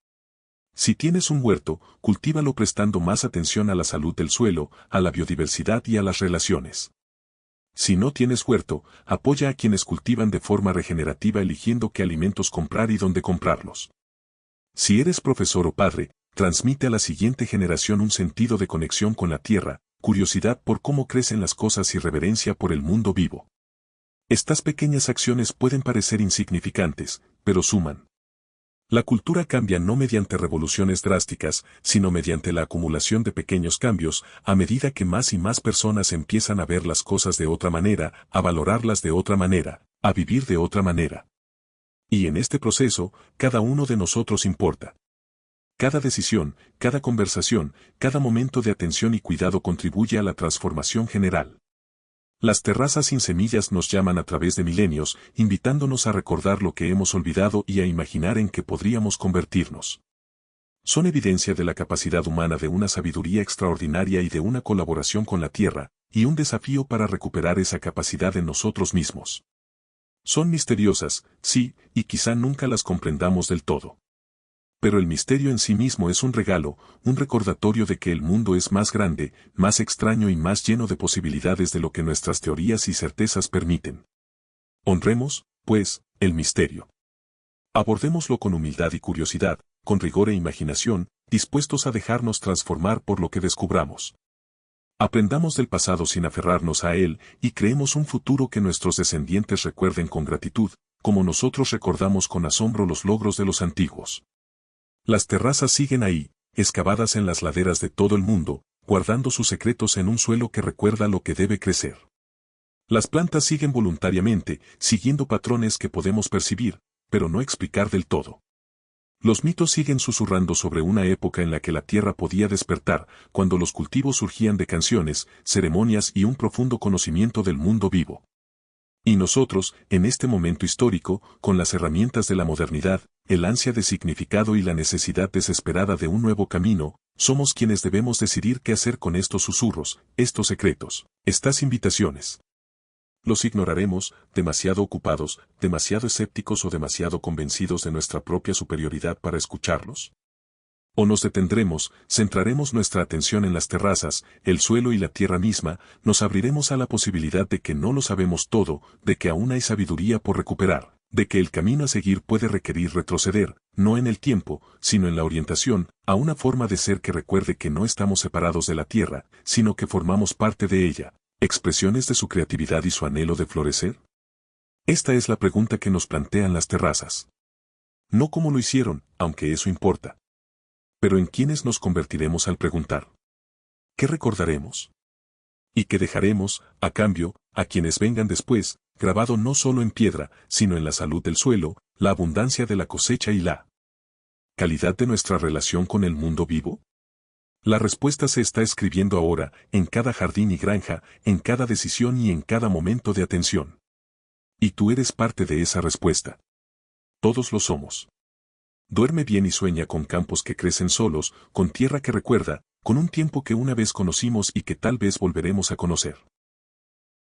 [SPEAKER 1] Si tienes un huerto, cultívalo prestando más atención a la salud del suelo, a la biodiversidad y a las relaciones. Si no tienes huerto, apoya a quienes cultivan de forma regenerativa eligiendo qué alimentos comprar y dónde comprarlos. Si eres profesor o padre, transmite a la siguiente generación un sentido de conexión con la tierra, curiosidad por cómo crecen las cosas y reverencia por el mundo vivo. Estas pequeñas acciones pueden parecer insignificantes, pero suman. La cultura cambia no mediante revoluciones drásticas, sino mediante la acumulación de pequeños cambios, a medida que más y más personas empiezan a ver las cosas de otra manera, a valorarlas de otra manera, a vivir de otra manera. Y en este proceso, cada uno de nosotros importa. Cada decisión, cada conversación, cada momento de atención y cuidado contribuye a la transformación general. Las terrazas sin semillas nos llaman a través de milenios, invitándonos a recordar lo que hemos olvidado y a imaginar en qué podríamos convertirnos. Son evidencia de la capacidad humana de una sabiduría extraordinaria y de una colaboración con la tierra, y un desafío para recuperar esa capacidad en nosotros mismos. Son misteriosas, sí, y quizá nunca las comprendamos del todo. Pero el misterio en sí mismo es un regalo, un recordatorio de que el mundo es más grande, más extraño y más lleno de posibilidades de lo que nuestras teorías y certezas permiten. Honremos, pues, el misterio. Abordémoslo con humildad y curiosidad, con rigor e imaginación, dispuestos a dejarnos transformar por lo que descubramos. Aprendamos del pasado sin aferrarnos a él y creemos un futuro que nuestros descendientes recuerden con gratitud, como nosotros recordamos con asombro los logros de los antiguos. Las terrazas siguen ahí, excavadas en las laderas de todo el mundo, guardando sus secretos en un suelo que recuerda lo que debe crecer. Las plantas siguen voluntariamente, siguiendo patrones que podemos percibir, pero no explicar del todo. Los mitos siguen susurrando sobre una época en la que la tierra podía despertar, cuando los cultivos surgían de canciones, ceremonias y un profundo conocimiento del mundo vivo. Y nosotros, en este momento histórico, con las herramientas de la modernidad, el ansia de significado y la necesidad desesperada de un nuevo camino, somos quienes debemos decidir qué hacer con estos susurros, estos secretos, estas invitaciones. ¿Los ignoraremos, demasiado ocupados, demasiado escépticos o demasiado convencidos de nuestra propia superioridad para escucharlos? ¿O nos detendremos, centraremos nuestra atención en las terrazas, el suelo y la tierra misma, nos abriremos a la posibilidad de que no lo sabemos todo, de que aún hay sabiduría por recuperar, de que el camino a seguir puede requerir retroceder, no en el tiempo, sino en la orientación, a una forma de ser que recuerde que no estamos separados de la tierra, sino que formamos parte de ella, expresiones de su creatividad y su anhelo de florecer? Esta es la pregunta que nos plantean las terrazas. No cómo lo hicieron, aunque eso importa. Pero ¿en quiénes nos convertiremos al preguntar? ¿Qué recordaremos? ¿Y qué dejaremos, a cambio, a quienes vengan después, grabado no solo en piedra, sino en la salud del suelo, la abundancia de la cosecha y la calidad de nuestra relación con el mundo vivo? La respuesta se está escribiendo ahora, en cada jardín y granja, en cada decisión y en cada momento de atención. Y tú eres parte de esa respuesta. Todos lo somos. Duerme bien y sueña con campos que crecen solos, con tierra que recuerda, con un tiempo que una vez conocimos y que tal vez volveremos a conocer.